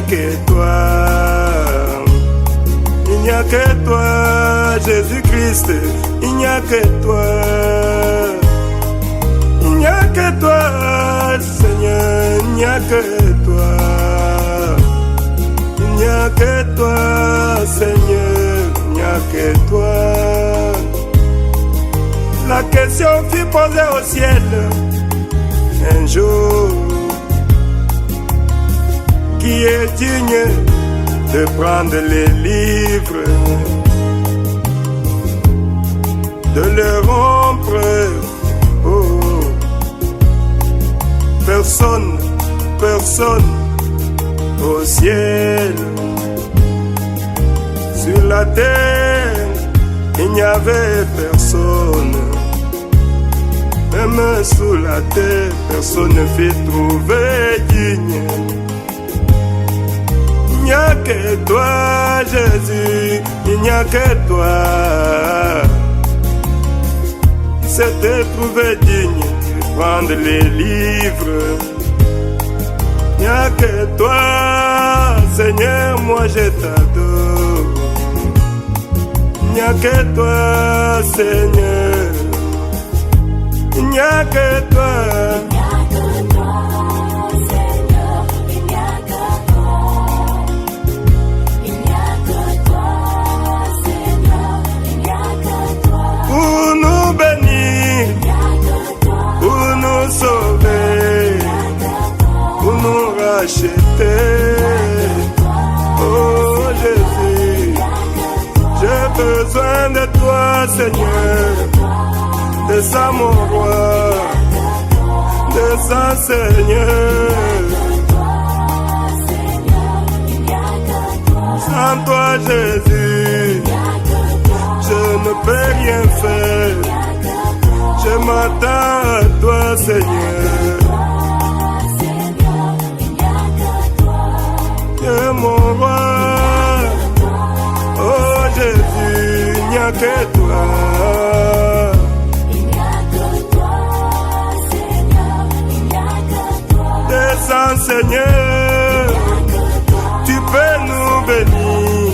a que toi. Il n'y a que toi, Jésus-Christ. Il n'y a que toi. Il n'y a que toi, Seigneur. Il n'y a que toi. Il n'y a que toi, Seigneur. Il n'y a que toi. La question fut posée au ciel un jour. Qui est digne de prendre les livres, de les rompre? Oh, personne, personne au ciel. Sur la terre, il n'y avait personne. Même sous la terre, personne ne fut trouvé digne. Il n'y a que toi, Jésus, il n'y a que toi. Il s'était trouvé digne de prendre les livres. Il n'y a que toi, Seigneur, moi je t'adore. Il n'y a que toi, Seigneur. Il n'y a que toi. Pour nous bénir, pour nous sauver, pour nous racheter. Oh Jésus, j'ai besoin de toi, Seigneur. Descends mon roi, descends Seigneur. Sans toi Jésus, je ne peux rien faire. Je m'attends à toi Seigneur. Tu mon roi, oh Jésus, il n'y a que toi. Descends Seigneur, tu peux nous bénir,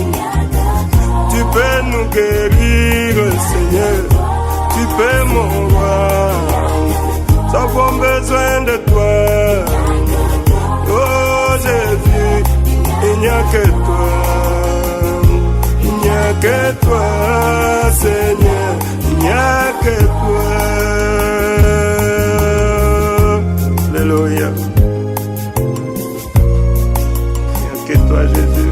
tu peux nous guérir Seigneur, tu peux mon roi, nous avons besoin de toi. Oh Jésus, il n'y a que toi, il n'y a que toi Seigneur, il n'y a que toi. Alléluia. Que toi Jésus.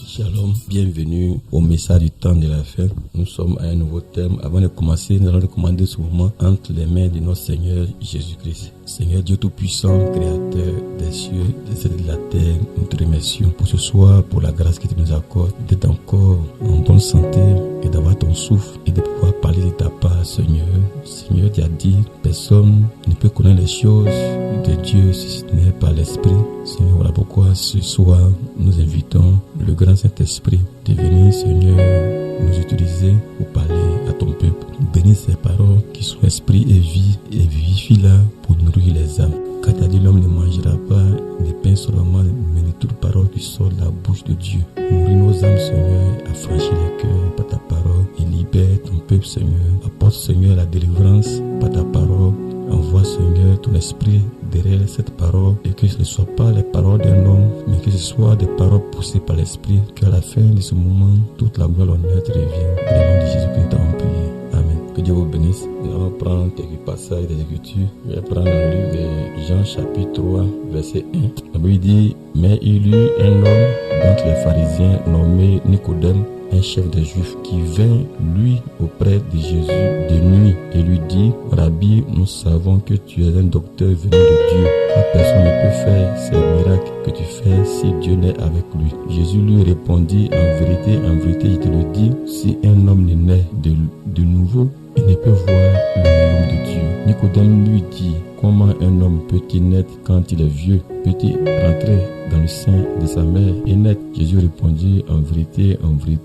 Shalom, bienvenue au message du temps de la fin. Nous sommes à un nouveau thème. Avant de commencer, nous allons recommander ce moment entre les mains de notre Seigneur Jésus-Christ. Seigneur Dieu Tout-Puissant, Créateur des cieux, des ailes de la terre, nous te remercions pour ce soir, pour la grâce que tu nous accordes, d'être encore en bonne santé et d'avoir ton souffle et de pouvoir parler de ta part, Seigneur. Seigneur, tu as dit, personne ne peut connaître les choses de Dieu si ce n'est pas l'Esprit. Seigneur, voilà pourquoi ce soir, nous invitons le grand Saint-Esprit de venir, Seigneur, nous utiliser pour parler à ton peuple. Bénis ces paroles qui sont esprit et vie et vivifie-la pour nourrir les âmes. Car tu as dit, l'homme ne mangera pas de pain seulement, mais de toute parole qui sort de la bouche de Dieu. Nourris nos âmes, Seigneur, affranchis les cœurs par ta parole et libère ton peuple, Seigneur. Apporte, Seigneur, la délivrance par ta parole. Envoie, Seigneur, ton esprit derrière cette parole et que ce ne soit pas les paroles d'un homme, mais que ce soit des paroles poussées par l'esprit. Qu'à la fin de ce moment, toute la gloire et l'honneur te revienne. Au nom de Jésus-Christ, nous t'avons prié. Amen. Que Dieu vous bénisse. Nous allons prendre quelques passages des Écritures. Je vais prendre le livre de Jean chapitre 3, verset 1. La Bible dit, mais il y eut un homme d'entre les pharisiens nommé Nicodème, un chef des Juifs, qui vint, lui, auprès de Jésus de nuit et lui dit, Rabbi, nous savons que tu es un docteur venu de Dieu, car personne ne peut faire ces miracles que tu fais si Dieu n'est avec lui. Jésus lui répondit, en vérité, je te le dis, si un homme ne naît de nouveau, il ne peut voir le royaume de Dieu. Nicodème lui dit, comment un homme peut-il naître quand il est vieux? Peut-il rentrer dans le sein de sa mère et naître? Jésus répondit, en vérité,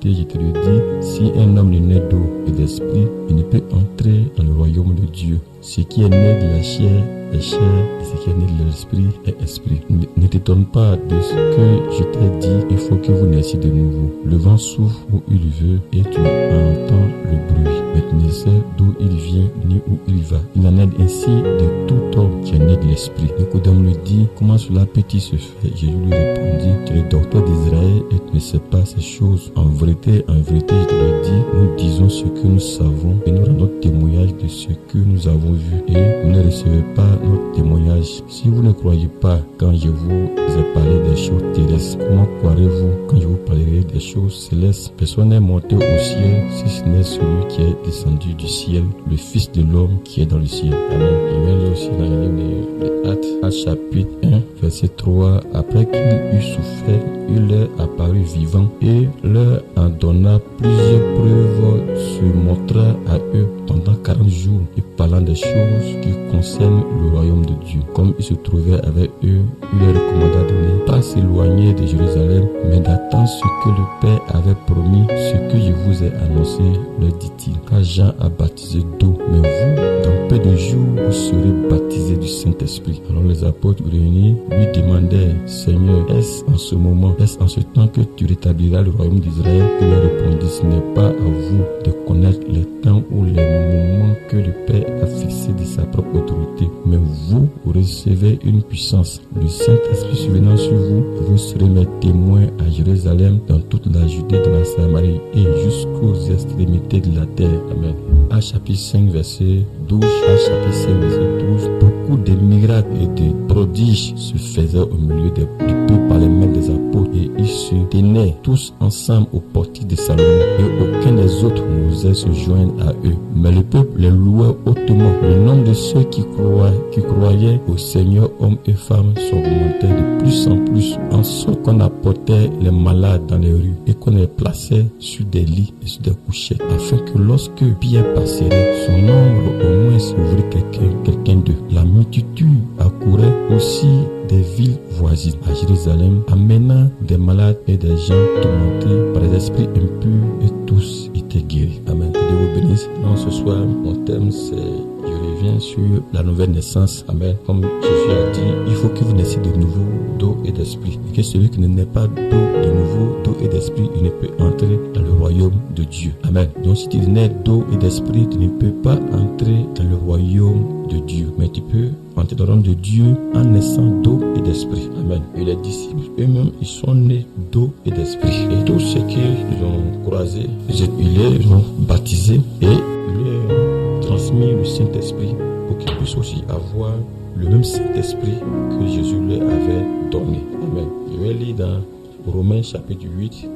je te le dis, si un homme ne naît d'eau et d'esprit, il ne peut entrer dans le royaume de Dieu. Ce qui est né de la chair est chair, et ce qui est né de l'esprit est esprit. Ne t'étonne pas de ce que je t'ai dit, il faut que vous naissiez de nouveau. Le vent souffle où il veut et tu entends le bruit, mais tu ne sais d'où il vient ni où il va. Il en est ainsi de tout homme qui est né de l'esprit. Nicodème lui dit, comment cela peut-il se faire? Jésus lui répondit, tu es le docteur d'Israël et tu ne sais pas ces choses. En vérité, je te le dis, nous disons ce que nous savons et nous rendons témoignage de ce que nous avons vu, et vous ne recevez pas notre témoignage. Si vous ne croyez pas quand je vous ai parlé des choses terrestres, comment croirez-vous quand je vous parlerai des choses célestes? Personne n'est monté au ciel si ce n'est celui qui est descendu du ciel, le Fils de l'homme qui est dans le ciel. Amen. Je vais lire aussi dans le livre des Actes, chapitre 1, verset 3. Après qu'il eut souffert, il leur apparut vivant et leur en donna plusieurs preuves, se montra à eux pendant 40 jours et parlant des choses qui concernent le royaume de Dieu. Comme il se trouvait avec eux, il leur recommanda de ne pas s'éloigner de Jérusalem, mais d'attendre ce que le Père avait promis, ce que je vous ai annoncé, leur dit-il. Car Jean a baptisé d'eau, mais vous, dans peu de jours, vous serez baptisés du Saint-Esprit. Alors les apôtres réunis lui demandèrent, Seigneur, est-ce en ce moment, est-ce en ce temps que tu rétabliras le royaume d'Israël? Il leur répondit, ce n'est pas à vous de connaître les temps ou les moments que le Père a fixé de sa propre autorité, mais vous recevez une puissance, le Saint-Esprit survenant sur vous, et vous serez mes témoins à Jérusalem, dans toute la Judée, dans la Samarie et jusqu'aux extrémités de la terre. Amen. Actes chapitre 5 verset 12, Actes chapitre 5 verset 12, beaucoup de miracles et de prodiges se faisaient au milieu du peuple par les mains des apôtres, et ils se tenaient tous ensemble au portique de Salomon, et aucun des autres n'osait se joindre à eux. Mais le peuple les louait hautement. Le nombre de ceux qui croyaient au Seigneur, hommes et femmes, s'augmentait de plus en plus, en sorte qu'on apportait les malades dans les rues et qu'on les plaçait sur des lits et sur des couchettes, afin que lorsque Pierre passerait, son ombre au moins s'ouvrit quelqu'un d'eux. La multitude accourait aussi des villes voisines à Jérusalem, amenant des malades et des gens tourmentés par des esprits impurs, et tous étaient guéris. Amen. Que Dieu vous bénisse. Non, ce soir, mon thème c'est, je reviens sur la nouvelle naissance. Amen. Comme Jésus a dit, il faut que vous naissiez de nouveau d'eau et d'esprit. Et que celui qui ne naît pas d'eau de nouveau, d'eau et d'esprit, il ne peut entrer dans le royaume de Dieu. Amen. Donc si tu nais d'eau et d'esprit, tu ne peux pas entrer dans le royaume de Dieu. Mais tu peux entrer dans le royaume de Dieu en naissant d'eau et d'esprit. Amen. Et les disciples eux-mêmes, ils sont nés d'eau et d'esprit. Et tous ceux qu'ils ont croisés, ils les ont baptisés et ils leur ont transmis le Saint-Esprit pour qu'ils puissent aussi avoir le même Saint-Esprit que Jésus leur avait donné. Amen. Je vais lire dans Romains chapitre 8,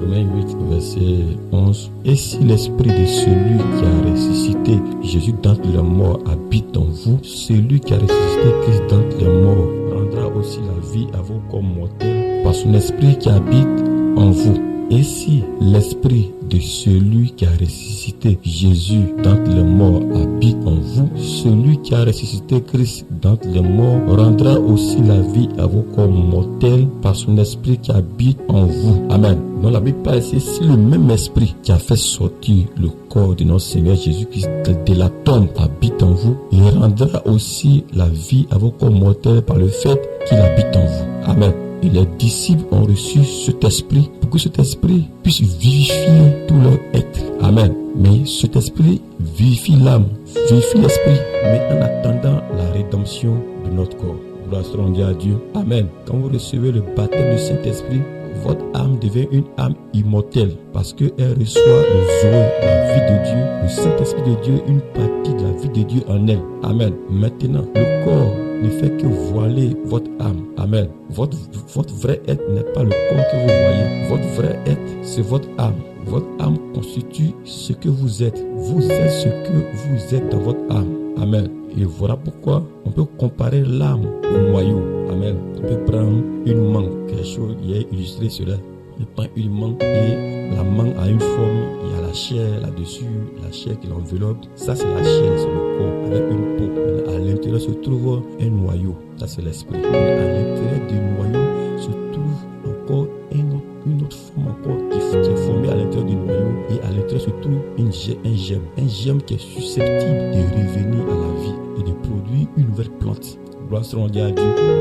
Romains 8, verset 11. Et si l'esprit de celui qui a ressuscité Jésus d'entre les morts habite en vous, celui qui a ressuscité Christ d'entre les morts rendra aussi la vie à vos corps mortels par son esprit qui habite en vous. Et si l'esprit de celui qui a ressuscité Jésus d'entre les morts habite en vous, celui qui a ressuscité Christ d'entre les morts rendra aussi la vie à vos corps mortels par son esprit qui habite en vous. Amen. Dans la Bible parle ici, si le même esprit qui a fait sortir le corps de notre Seigneur Jésus-Christ de la tombe habite en vous, il rendra aussi la vie à vos corps mortels par le fait qu'il habite en vous. Amen. Et les disciples ont reçu cet esprit pour que cet esprit puisse vivifier tout leur être. Amen. Mais cet esprit vivifie l'âme, vivifie l'esprit, mais en attendant la rédemption de notre corps. Gloire soit rendue à Dieu. Amen. Quand vous recevez le baptême du Saint-Esprit, votre âme devient une âme immortelle parce qu'elle reçoit le Zoé, la vie de Dieu, le Saint-Esprit de Dieu, une partie de la vie de Dieu en elle. Amen. Maintenant, le corps ne fait que voiler votre âme. Amen. Votre vrai être n'est pas le corps que vous voyez. Votre vrai être, c'est votre âme. Votre âme constitue ce que vous êtes. Vous êtes ce que vous êtes dans votre âme. Amen. Et voilà pourquoi on peut comparer l'âme au noyau. Amen. On peut prendre une mangue, quelque chose, il est illustré cela. le pain uniquement, et la mangue a une forme, il y a la chair là-dessus, la chair qui l'enveloppe. Ça, c'est la chair, c'est le corps, avec une peau. À l'intérieur se trouve un noyau, ça c'est l'esprit. À l'intérieur du noyau se trouve encore une autre forme encore qui est formée à l'intérieur du noyau, et à l'intérieur se trouve un germe qui est susceptible de revenir à la vie et de produire une nouvelle plante. Gloire soit à Dieu.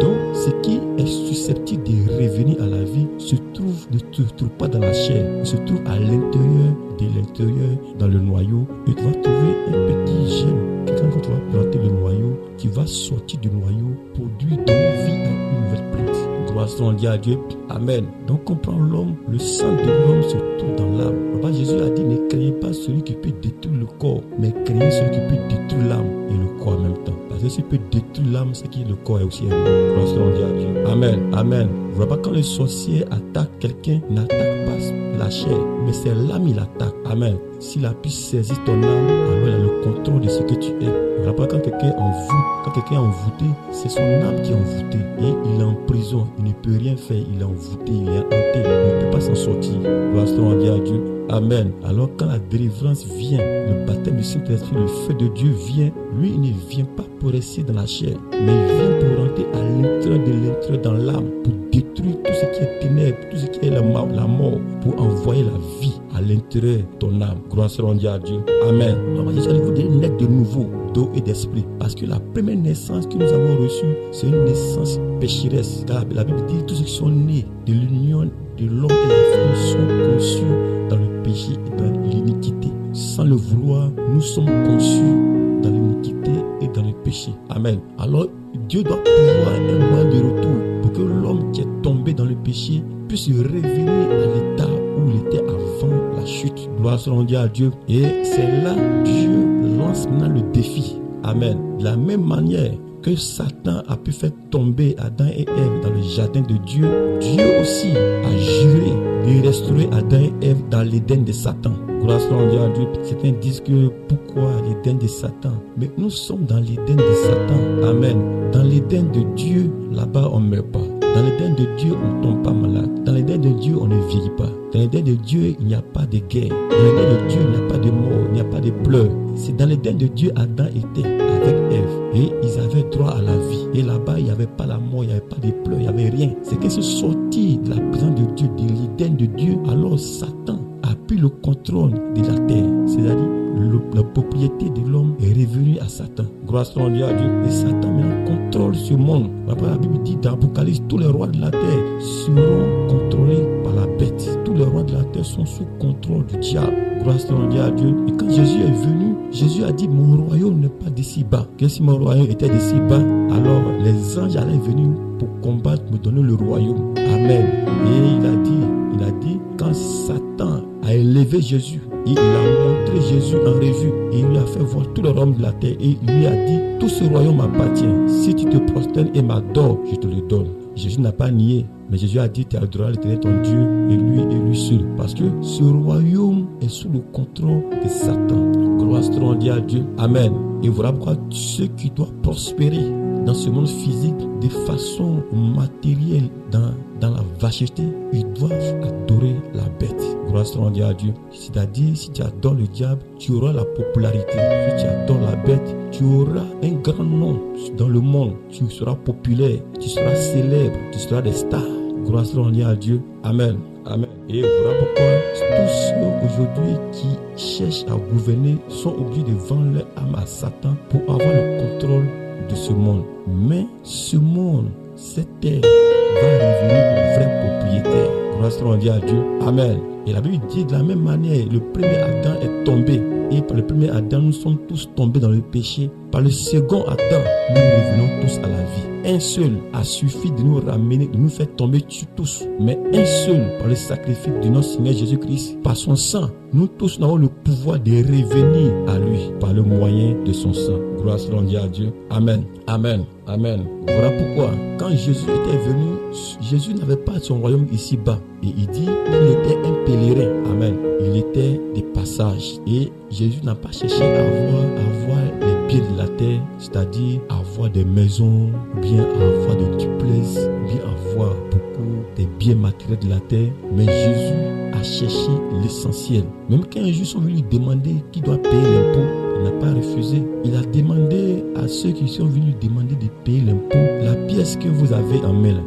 Donc, ce qui est susceptible de revenir à la vie ne se trouve pas dans la chair, il se trouve à l'intérieur de l'intérieur, dans le noyau, et tu vas trouver un petit germe. Quand tu vas planter le noyau, qui va sortir du noyau, produire, donner vie à une nouvelle plante. Gloire soit à Dieu. Amen. Donc, comprend l'homme, le sang de l'homme se trouve dans l'âme. Papa Jésus a dit, ne craignez pas celui qui peut détruire le corps, mais craignez celui qui peut détruire l'âme et le corps en même temps. Parce que s'il peut détruire l'âme, c'est que le corps est aussi un homme. Gloire soit à Dieu. Amen. Amen. Vous voyez pas, quand le sorcier attaque quelqu'un, il n'attaque pas la chair, mais c'est l'âme il attaque. Amen. S'il a pu saisir ton âme, alors il a le contrôle de ce que tu es. Vous voyez pas, quand quelqu'un est envoûté, c'est son âme qui est envoûtée. Et il est en prison, il ne peut rien faire, il est envoûté, il est hanté, il ne peut pas s'en sortir. Gloire soit à Dieu. Amen. Alors quand la délivrance vient, le baptême du Saint-Esprit, le feu de Dieu vient, lui il ne vient pas pour rester dans la chair, mais il vient pour rentrer à l'intérieur dans l'âme, pour détruire tout ce qui est ténèbres, tout ce qui est la mort, pour envoyer la vie à l'intérieur de ton âme. Gloire soit à Dieu. Amen. Alors, Jésus allait vous dire naître de nouveau, d'eau et d'esprit. Parce que la première naissance que nous avons reçue, c'est une naissance pécheresse. Car la Bible dit tous ceux qui sont nés de l'union de l'homme et la femme sont conçus dans le péché et dans l'iniquité. Sans le vouloir, nous sommes conçus dans l'iniquité et dans le péché. Amen. Alors, Dieu doit pouvoir un moyen de retour pour que l'homme qui est tombé dans le péché puisse revenir à l'état où il était avant la chute. Gloire soit à Dieu. Et c'est là que Dieu lance maintenant le défi. Amen. De la même manière que Satan a pu faire tomber Adam et Ève dans le jardin de Dieu, Dieu aussi a juré de restaurer Adam et Ève dans l'Éden de Satan. Gloire soit à Dieu. Certains disent que pourquoi l'Éden de Satan? Mais nous sommes dans l'Éden de Satan. Amen. Dans l'Éden de Dieu, là-bas on ne meurt pas. Dans l'Éden de Dieu, on ne tombe pas malade. Dans l'Éden de Dieu, on ne vieillit pas. Dans l'Éden de Dieu, il n'y a pas de guerre. Dans l'Éden de Dieu, il n'y a pas de mort, il n'y a pas de pleurs. C'est dans l'Éden de Dieu, Adam était avec Ève. Et ils avaient droit à la vie. Et là-bas, il n'y avait pas la mort, il n'y avait pas de pleurs, il n'y avait rien. C'est qu'ils sont sortis de la présence de Dieu, de l'Éden de Dieu. Alors Satan a pris le contrôle de la terre. C'est-à-dire, la propriété de l'homme est revenue à Satan. Gloire soit à Dieu. Et Satan maintenant contrôle ce monde. La Bible dit dans l'Apocalypse, tous les rois de la terre seront contrôlés par la bête. Tous les rois de la terre sont sous contrôle du diable. Gloire soit à Dieu. Et quand Jésus est venu, Jésus a dit, mon royaume n'est pas d'ici bas. Que si mon royaume était d'ici bas, alors les anges allaient venir pour combattre, me donner le royaume. Amen. Et il a dit, quand Satan a élevé Jésus, et il a montré Jésus en revue, et il lui a fait voir tout le royaume de la terre, et il lui a dit, tout ce royaume m'appartient. Si tu te prosternes et m'adores, je te le donne. Jésus n'a pas nié, mais Jésus a dit, tu adoreras l'Éternel ton Dieu, et lui seul. Parce que ce royaume est sous le contrôle de Satan. Gloire soit à Dieu. Amen. Et voilà pourquoi ceux qui doivent prospérer dans ce monde physique de façon matérielle, dans la vacheté, ils doivent adorer la bête. Gloire soit à Dieu. C'est-à-dire, si tu adores le diable, tu auras la popularité. Si tu adores la bête, tu auras un grand nom dans le monde. Tu seras populaire, tu seras célèbre, tu seras des stars. Gloire soit à Dieu. Amen. Amen. Et voilà pourquoi tous ceux aujourd'hui qui cherchent à gouverner sont obligés de vendre leur âme à Satan pour avoir le contrôle de ce monde. Mais ce monde, cette terre, va revenir au vrai propriétaire. Gloire soit à Dieu. Amen. Et la Bible dit de la même manière, le premier Adam est tombé. Et par le premier Adam, nous sommes tous tombés dans le péché. Par le second Adam, nous revenons tous à la vie. Un seul a suffi de nous ramener, de nous faire tomber tous. Mais un seul, par le sacrifice de notre Seigneur Jésus-Christ, par son sang, nous tous avons le pouvoir de revenir à lui par le moyen de son sang. Gloire soit à Dieu. Amen. Amen. Amen. Voilà pourquoi, quand Jésus était venu, Jésus n'avait pas son royaume ici-bas. Et il dit qu'il était un pèlerin. Amen. Il était des passages. Et Jésus n'a pas cherché à avoir les biens de la terre, c'est-à-dire avoir des maisons, bien avoir des duplex, bien avoir beaucoup des biens matériels de la terre, mais Jésus a cherché l'essentiel. Même quand un jour sont venus lui demander qui doit payer l'impôt, il n'a pas refusé. Il a demandé à ceux qui sont venus lui demander de payer l'impôt, la pièce que vous avez en main,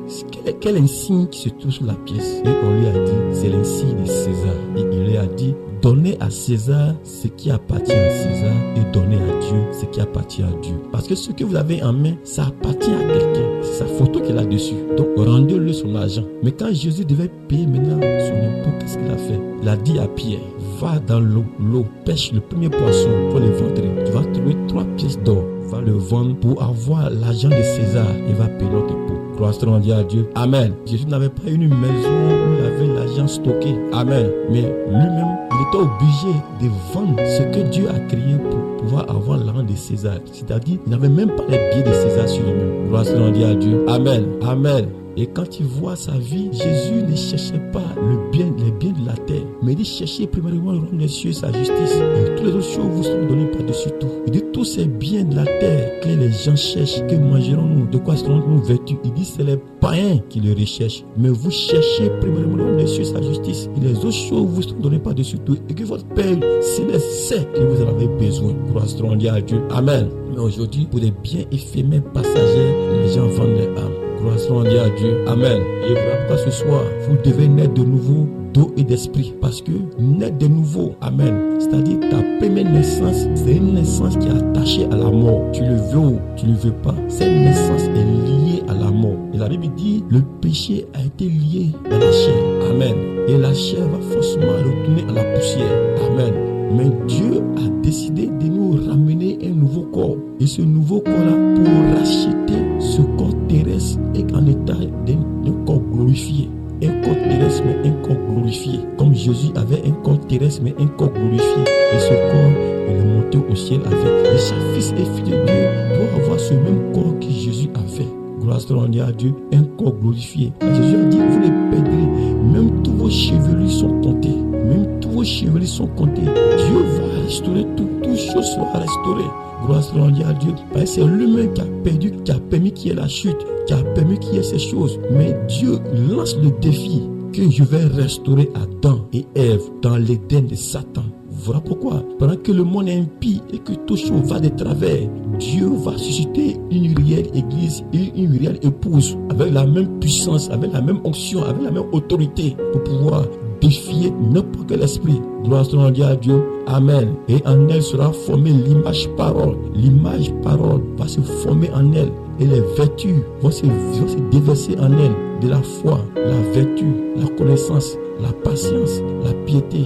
quel insigne qui se trouve sur la pièce? Et on lui a dit, c'est l'insigne de César. Et il lui a dit, donnez à César ce qui appartient à César et donnez à Dieu ce qui appartient à Dieu. Parce que ce que vous avez en main, ça appartient à quelqu'un. C'est sa photo qu'il a dessus. Donc rendez-le son argent. Mais quand Jésus devait payer maintenant son impôt, qu'est-ce qu'il a fait? Il a dit à Pierre, va dans l'eau, pêche le premier poisson pour le vendre. Tu vas trouver 3 pièces d'or. Va le vendre pour avoir l'argent de César et va payer notre impôt. Gloire soit rendue à Dieu. Amen. Jésus n'avait pas une maison où il avait l'argent stocké. Amen. Mais lui-même, il était obligé de vendre ce que Dieu a créé pour pouvoir avoir l'argent de César. C'est-à-dire, il n'avait même pas les billets de César sur lui-même. Gloire soit rendue à Dieu. Amen. Amen. Et quand il voit sa vie, Jésus ne cherchait pas les biens de la terre, mais il cherchait premièrement le royaume des cieux et sa justice. Et toutes les autres choses vous seront données par-dessus tout. Il dit tous ces biens de la terre que les gens cherchent, que mangerons-nous, de quoi serons-nous vêtus. Il dit c'est les païens qui le recherchent. Mais vous cherchez premièrement le royaume des cieux et sa justice. Et les autres choses vous seront données par-dessus tout. Et que votre Père céleste que vous en avez besoin. Gloire soit rendue à Dieu. Amen. Mais aujourd'hui, pour des biens éphémères passagers, les gens vendent leur âme. Gloire soit rendue à Dieu. Amen. Et voilà pourquoi ce soir, vous devez naître de nouveau d'eau et d'esprit. Parce que naître de nouveau, amen. C'est-à-dire ta première naissance, c'est une naissance qui est attachée à la mort. Tu le veux ou tu ne le veux pas. Cette naissance est liée à la mort. Et la Bible dit, le péché a été lié à la chair. Amen. Et la chair va forcément retourner à la poussière. Amen. Mais Dieu a décidé de nous ramener un nouveau corps. Et ce nouveau corps-là, pour racheter ce corps terrestre, est en état d'un corps glorifié. Un corps terrestre, mais un corps glorifié. Comme Jésus avait un corps terrestre, mais un corps glorifié. Et ce corps, il est monté au ciel avec. Et chaque fils et fille de Dieu doit avoir ce même corps que Jésus avait. Gloire soit rendue à Dieu, un corps glorifié. Et Jésus a dit, vous les perdrez. Même tous vos chevelus sont comptés. Même tous vos chevelus sont comptés. Dieu va restaurer tout. Toutes choses seront restaurées. Gloire soit rendue à Dieu. Parce que c'est lui-même qui a perdu, qui a permis qu'il y ait la chute, qui a permis qu'il y ait ces choses. Mais Dieu lance le défi que je vais restaurer Adam et Ève dans l'Éden de Satan. Voilà pourquoi, pendant que le monde est impie et que tout chose va de travers, Dieu va susciter une réelle église et une réelle épouse avec la même puissance, avec la même onction, avec la même autorité pour pouvoir défier n'importe quel esprit. Gloire soit rendue à Dieu. Amen. Et en elle sera formée l'image parole. L'image parole va se former en elle. Et les vertus vont se déverser en elle. De la foi, la vertu, la connaissance, la patience, la piété,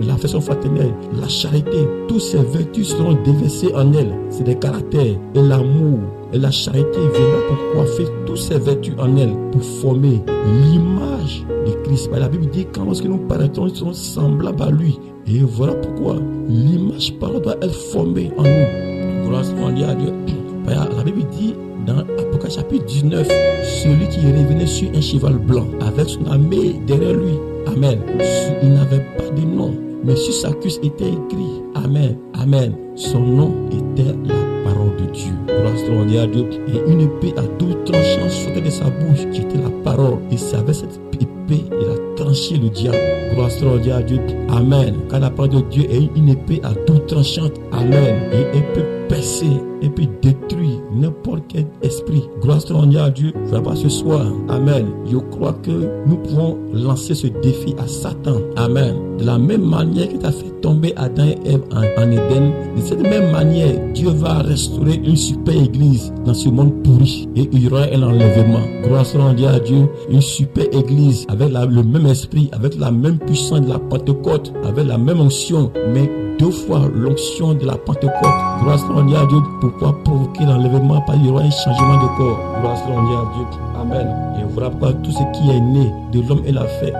l'affection fraternelle, la charité. Toutes ces vertus seront déversées en elle. C'est des caractères. Et l'amour et la charité viendra pour coiffer toutes ces vertus en elle, pour former l'image de Christ. La Bible dit que lorsque nous paraîtrons, nous serons semblables à lui. Et voilà pourquoi l'image parole doit être formée en nous. Gloire soit rendue à Dieu. La Bible dit dans Apocalypse chapitre 19, celui qui est revenu sur un cheval blanc avec son armée derrière lui. Amen. Il n'avait pas de nom, mais sur sa cuisse était écrit Amen. Amen. Son nom était la parole de Dieu. Gloire soit rendue à Dieu. Et une épée à double tranchant sortait de sa bouche, qui était la parole. Et c'est avec cette épée, il a tranché le diable. Gloire soit rendue à Dieu. Amen. Quand la parole de Dieu est une épée à double tranchante, amen. Et elle peut percer, et peut détruire n'importe quel esprit. Gloire soit rendue à Dieu. Voilà ce soir. Amen. Je crois que nous pouvons lancer ce défi à Satan. Amen. De la même manière qu'il a fait tomber Adam et Ève en Éden, de cette même manière, Dieu va restaurer une super église dans ce monde pourri. Et il y aura un enlèvement. Gloire soit rendue à Dieu. Une super église avec le même esprit, avec la même puissance de la Pentecôte, avec la même onction, mais 2 fois l'onction de la Pentecôte. Gloire soit rendue à Dieu pour pouvoir provoquer l'enlèvement, parce qu'il y aura un changement de corps. Gloire soit rendue à Dieu. Amen. Et voilà pourquoi tout ce qui est né de l'homme et la femme,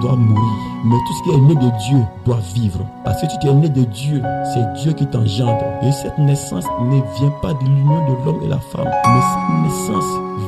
doit mourir. Mais tout ce qui est né de Dieu doit vivre. Parce que tu es né de Dieu, c'est Dieu qui t'engendre. Et cette naissance ne vient pas de l'union de l'homme et la femme, mais cette naissance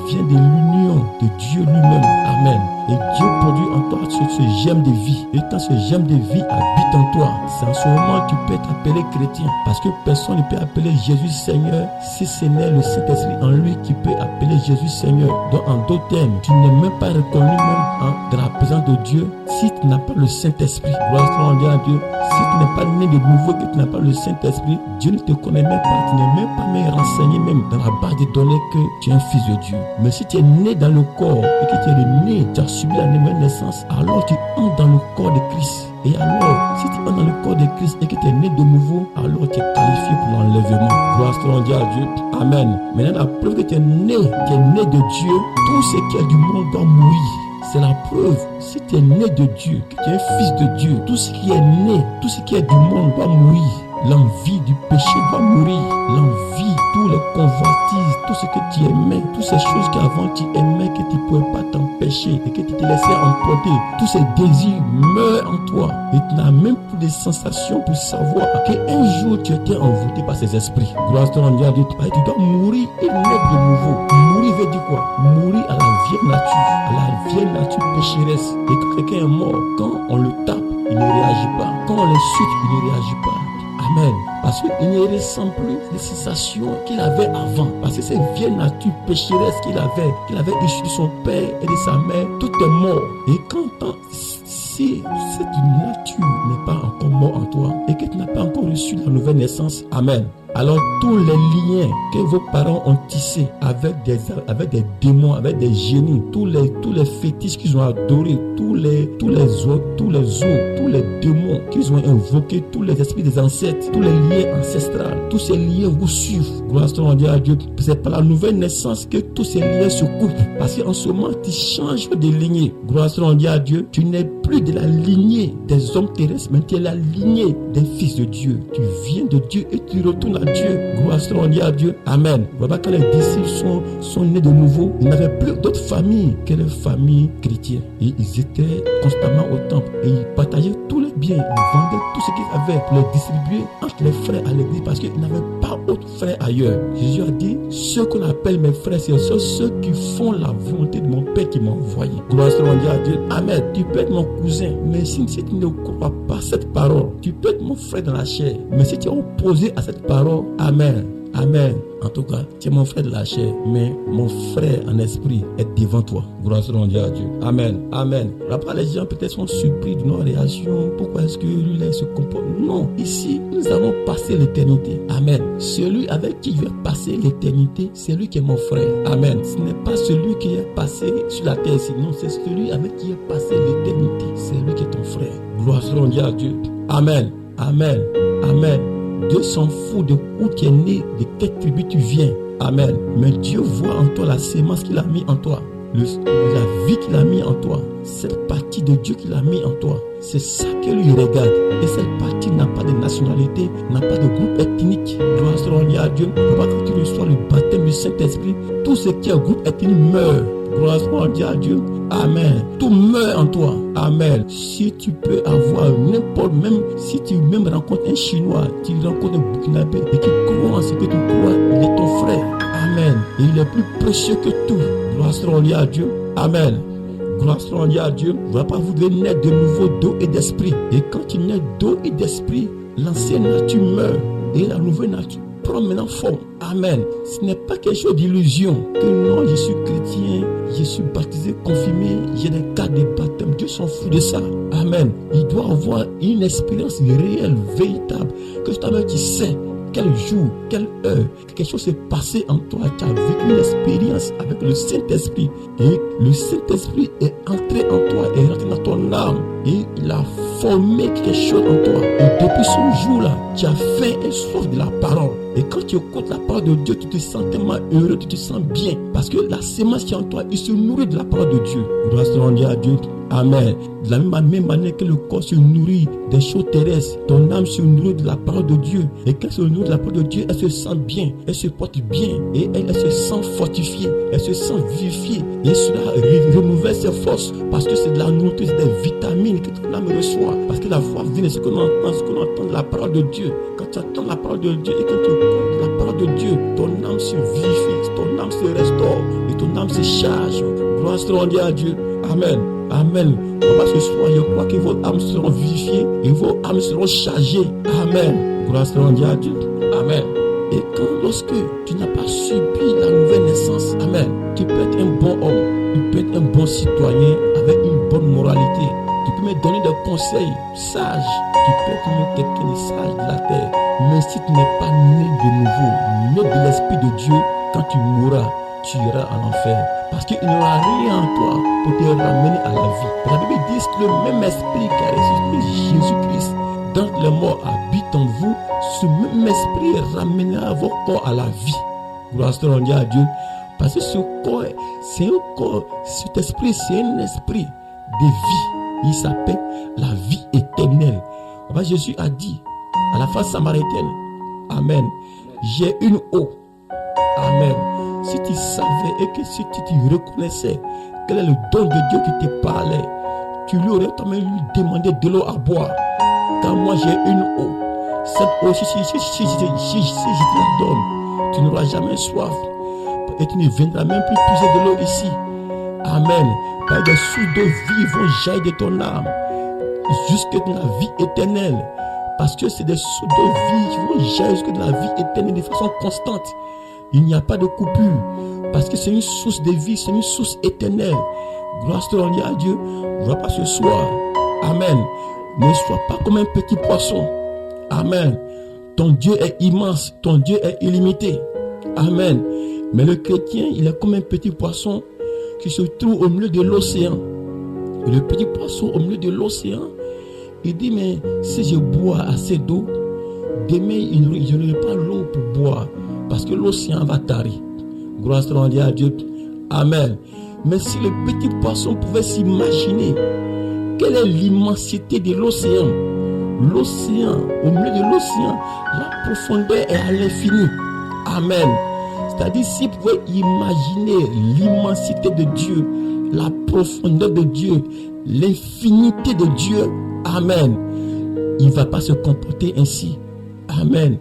vient de l'union de Dieu lui-même. Amen. Et Dieu produit en toi ce germe de vie. Et quand ce germe de vie habite en toi, c'est en ce moment que tu peux t'appeler chrétien. Parce que personne ne peut appeler Jésus Seigneur si ce n'est le Saint-Esprit en lui qui peut appeler Jésus Seigneur, donc en d'autres termes, tu n'es même pas reconnu même dans la présence de Dieu si tu n'as pas le Saint-Esprit. Gloire à Dieu. Si tu n'es pas né de nouveau, que tu n'as pas le Saint-Esprit, Dieu ne te connaît même pas, tu n'es même pas même renseigné même dans la base de données que tu es un fils de Dieu. Mais si tu es né dans le corps et que tu es né, tu as subi la nouvelle naissance, alors tu entres dans le corps de Christ. Et alors, si tu entres dans le corps de Christ et que tu es né de nouveau, alors tu es qualifié pour l'enlèvement. Gloire à Dieu. Amen. Maintenant, la preuve que tu es né de Dieu, tout ce qui est du monde doit mourir. C'est la preuve, si tu es né de Dieu, que tu es un fils de Dieu, tout ce qui est né, tout ce qui est du monde doit mourir. L'envie du péché doit mourir. L'envie, tous les convoitises, tout ce que tu aimais, toutes ces choses qu'avant tu aimais, que tu ne pouvais pas t'empêcher et que tu te laissais emporter, tous ces désirs meurent en toi et tu n'as même plus de sensations pour savoir qu'un jour tu étais envoûté par ces esprits. Gloire à Dieu, tu dois mourir et naître de nouveau. Mourir veut dire quoi? Mourir à la vieille nature, à la vieille nature pécheresse. Et quand quelqu'un est mort, quand on le tape, il ne réagit pas. Quand on l'insulte, il ne réagit pas. Amen. Parce qu'il ne ressent plus les sensations qu'il avait avant. Parce que cette vieille nature pécheresse qu'il avait issue de son père et de sa mère, tout est mort. Et si cette nature n'est pas encore morte en toi et que tu n'as pas encore reçu la nouvelle naissance, amen. Alors tous les liens que vos parents ont tissés avec des démons, avec des génies, tous les fétiches qu'ils ont adorés, tous les démons qu'ils ont invoqués, tous les esprits des ancêtres, tous les liens ancestrales, tous ces liens vous suivent. Gloire à Dieu. C'est par la nouvelle naissance que tous ces liens se coupent. Parce qu'en ce moment, tu changes de lignée. Gloire à Dieu. Tu n'es plus de la lignée des hommes terrestres, mais tu es la lignée des fils de Dieu. Tu viens de Dieu et tu retournes à Dieu. Gloire à Dieu. Amen. Voilà, quand les disciples sont nés de nouveau, ils n'avaient plus d'autres familles que les familles chrétiennes. Et ils étaient constamment au temple et ils partageaient tous les biens. Ils vendaient tout ce qu'ils avaient pour les distribuer entre les frères à l'église parce qu'ils n'avaient pas d'autres frères ailleurs. Jésus a dit, ceux qu'on appelle mes frères, c'est ceux qui font la volonté de mon Père qui m'a envoyé. Gloire à Dieu. Amen. Tu peux être mon cousin, mais si tu ne crois pas cette parole, tu peux être mon frère dans la chair, mais si tu es opposé à cette parole, amen. Amen. En tout cas, tu es mon frère de la chair, mais mon frère en esprit est devant toi. Gloire à Dieu. Amen. Amen. Après, les gens peut-être sont surpris de nos réactions. Pourquoi est-ce que lui là il se comporte? Non. Ici, nous allons passer l'éternité. Amen. Celui avec qui je vais passer l'éternité, c'est lui qui est mon frère. Amen. Ce n'est pas celui qui est passé sur la terre ici. Non, c'est celui avec qui est passé l'éternité. C'est lui qui est ton frère. Gloire à Dieu. Amen. Amen. Amen. Dieu s'en fout de où tu es né, de quelle tribu tu viens. Amen. Mais Dieu voit en toi la sémence qu'il a mis en toi. La vie qu'il a mis en toi. Cette partie de Dieu qu'il a mis en toi. C'est ça que lui regarde. Et cette partie n'a pas de nationalité, n'a pas de groupe ethnique. Gloire à Dieu. Quand tu reçois le baptême du Saint-Esprit, tout ce qui est groupe ethnique meurt. Gloire à Dieu. Amen. Tout meurt en toi. Amen. Si tu peux avoir n'importe, même si tu même rencontres un Chinois, tu rencontres un Burkinabé et qui croit en ce que tu crois, il est ton frère. Amen. Et il est plus précieux que tout. Gloire à Dieu. Amen. Gloire à Dieu. Vous devez naître de nouveau d'eau et d'esprit. Et quand tu nais d'eau et d'esprit, l'ancienne nature meurt et la nouvelle nature prend maintenant forme. Amen. Ce n'est pas quelque chose d'illusion. Que non, je suis chrétien, je suis baptisé, confirmé, j'ai des cas de baptême. Dieu s'en fout de ça. Amen. Il doit avoir une expérience réelle, véritable. Que toi-même tu sais quel jour, quelle heure, quelque chose s'est passé en toi. Tu as vécu une expérience avec le Saint-Esprit. Et le Saint-Esprit est entré en toi, est rentré dans ton âme. Et il a formé quelque chose en toi. Et depuis ce jour-là, tu as faim et soif de la parole. Et quand tu écoutes la parole de Dieu, tu te sens tellement heureux, tu te sens bien. Parce que la sémence qui est en toi, il se nourrit de la parole de Dieu. Gloire à Dieu. Amen. De la même manière que le corps se nourrit des choses terrestres, ton âme se nourrit de la parole de Dieu. Et quand elle se nourrit de la parole de Dieu, elle se sent bien, elle se porte bien. Et elle se sent fortifiée, elle se sent vivifiée. Et cela renouvelle ses forces. Parce que c'est de la nourriture, c'est des vitamines que ton âme reçoit. Parce que la foi vient de ce qu'on entend de la parole de Dieu. Quand tu entends la parole de Dieu et quand tu écoutes la parole de Dieu, ton âme se vivifie, ton âme se restaure et ton âme se charge. Gloire à Dieu. Amen. Amen. Ce soir, je crois que vos âmes seront vivifiées et vos âmes seront chargées. Amen. Gloire à Dieu. Amen. Et lorsque tu n'as pas subi la nouvelle naissance, amen, tu Tu peux être un bon homme, tu peux être un bon citoyen avec une bonne moralité. Tu peux me donner des conseils sages. Tu peux être même quelqu'un de sage de la terre. Mais si tu n'es pas né de nouveau, né de l'Esprit de Dieu, quand tu mourras, tu iras en enfer. Parce qu'il n'y aura rien en toi pour te ramener à la vie. La Bible dit que le même esprit qui a ressuscité Jésus-Christ dans les morts habite en vous. Ce même esprit ramènera vos corps à la vie. Gloire à Dieu. Parce que ce corps, c'est un corps, cet esprit, c'est un esprit de vie. Il s'appelle la vie éternelle. Jésus a dit à la femme samaritaine, Amen, j'ai une eau. Amen. Si tu savais et que si tu reconnaissais quel est le don de Dieu qui te parlait, tu lui aurais quand même lui demandé de l'eau à boire. Car moi j'ai une eau. Cette eau, si je te la donne, tu n'auras jamais soif. Et tu ne viendras même plus puiser de l'eau ici. Amen. Car des sources de vie vont jaillir de ton âme jusque dans la vie éternelle. Parce que c'est des sources de vie qui vont jaillir jusque dans la vie éternelle de façon constante. Il n'y a pas de coupure. Parce que c'est une source de vie, c'est une source éternelle. Gloire à Dieu. Ne vois pas ce soir. Amen. Ne sois pas comme un petit poisson. Amen. Ton Dieu est immense. Ton Dieu est illimité. Amen. Mais le chrétien, il est comme un petit poisson qui se trouve au milieu de l'océan. Et le petit poisson au milieu de l'océan, il dit, mais si je bois assez d'eau, demain, je n'aurai pas l'eau pour boire. Parce que l'océan va tarir. Gloire à Dieu. Amen. Mais si le petit poisson pouvait s'imaginer quelle est l'immensité de l'océan, l'océan, au milieu de l'océan, la profondeur est à l'infini. Amen. C'est-à-dire, s'il pouvait imaginer l'immensité de Dieu, la profondeur de Dieu, l'infinité de Dieu, Amen, il ne va pas se comporter ainsi. Amen.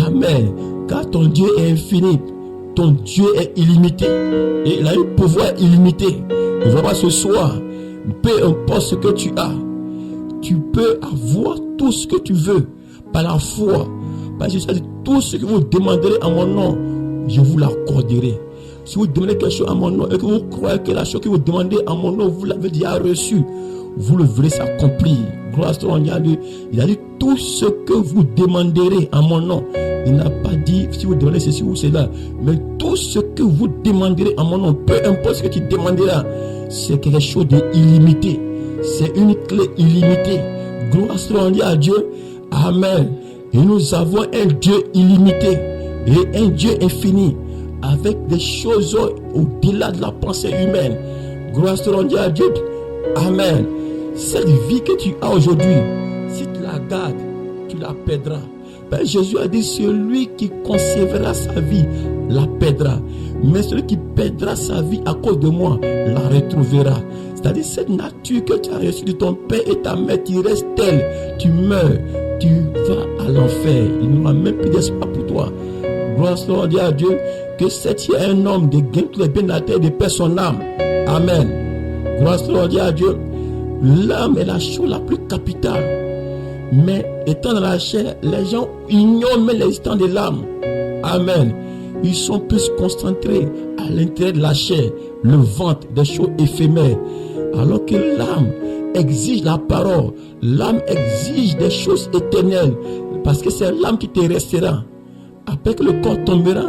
Amen. Car ton Dieu est infini, ton Dieu est illimité et il a un pouvoir illimité. Ne va pas ce soir, peu importe ce que tu as, tu peux avoir tout ce que tu veux par la foi. Parce que tout ce que vous demanderez à mon nom, je vous l'accorderai. Si vous demandez quelque chose à mon nom et que vous croyez que la chose que vous demandez à mon nom, vous l'avez déjà reçue, vous le verrez s'accomplir. Gloire à Dieu. Il a dit tout ce que vous demanderez à mon nom. Il n'a pas dit si vous demandez ceci ou cela, mais tout ce que vous demanderez à mon nom, peu importe ce que tu demanderas, c'est quelque chose d'illimité. C'est une clé illimitée. Gloire à Dieu. Amen. Et nous avons un Dieu illimité et un Dieu infini avec des choses au-delà de la pensée humaine. Gloire à Dieu. Amen. Cette vie que tu as aujourd'hui, si tu la gardes, tu la perdras. Ben, Jésus a dit, celui qui conservera sa vie la perdra. Mais celui qui perdra sa vie à cause de moi la retrouvera. C'est-à-dire cette nature que tu as reçue de ton père et ta mère, tu restes telle, tu meurs, tu vas à l'enfer. Il n'y aura même plus d'espoir pour toi. Gloire à Dieu. Que c'est un homme de gain tous les biens de la terre, de perdre son âme. Amen. Gloire à Dieu. L'âme est la chose la plus capitale. Mais étant dans la chair, les gens ignorent même l'existence de l'âme. Amen. Ils sont plus concentrés à l'intérieur de la chair, le ventre, des choses éphémères. Alors que l'âme exige la parole. L'âme exige des choses éternelles. Parce que c'est l'âme qui te restera. Après que le corps tombera,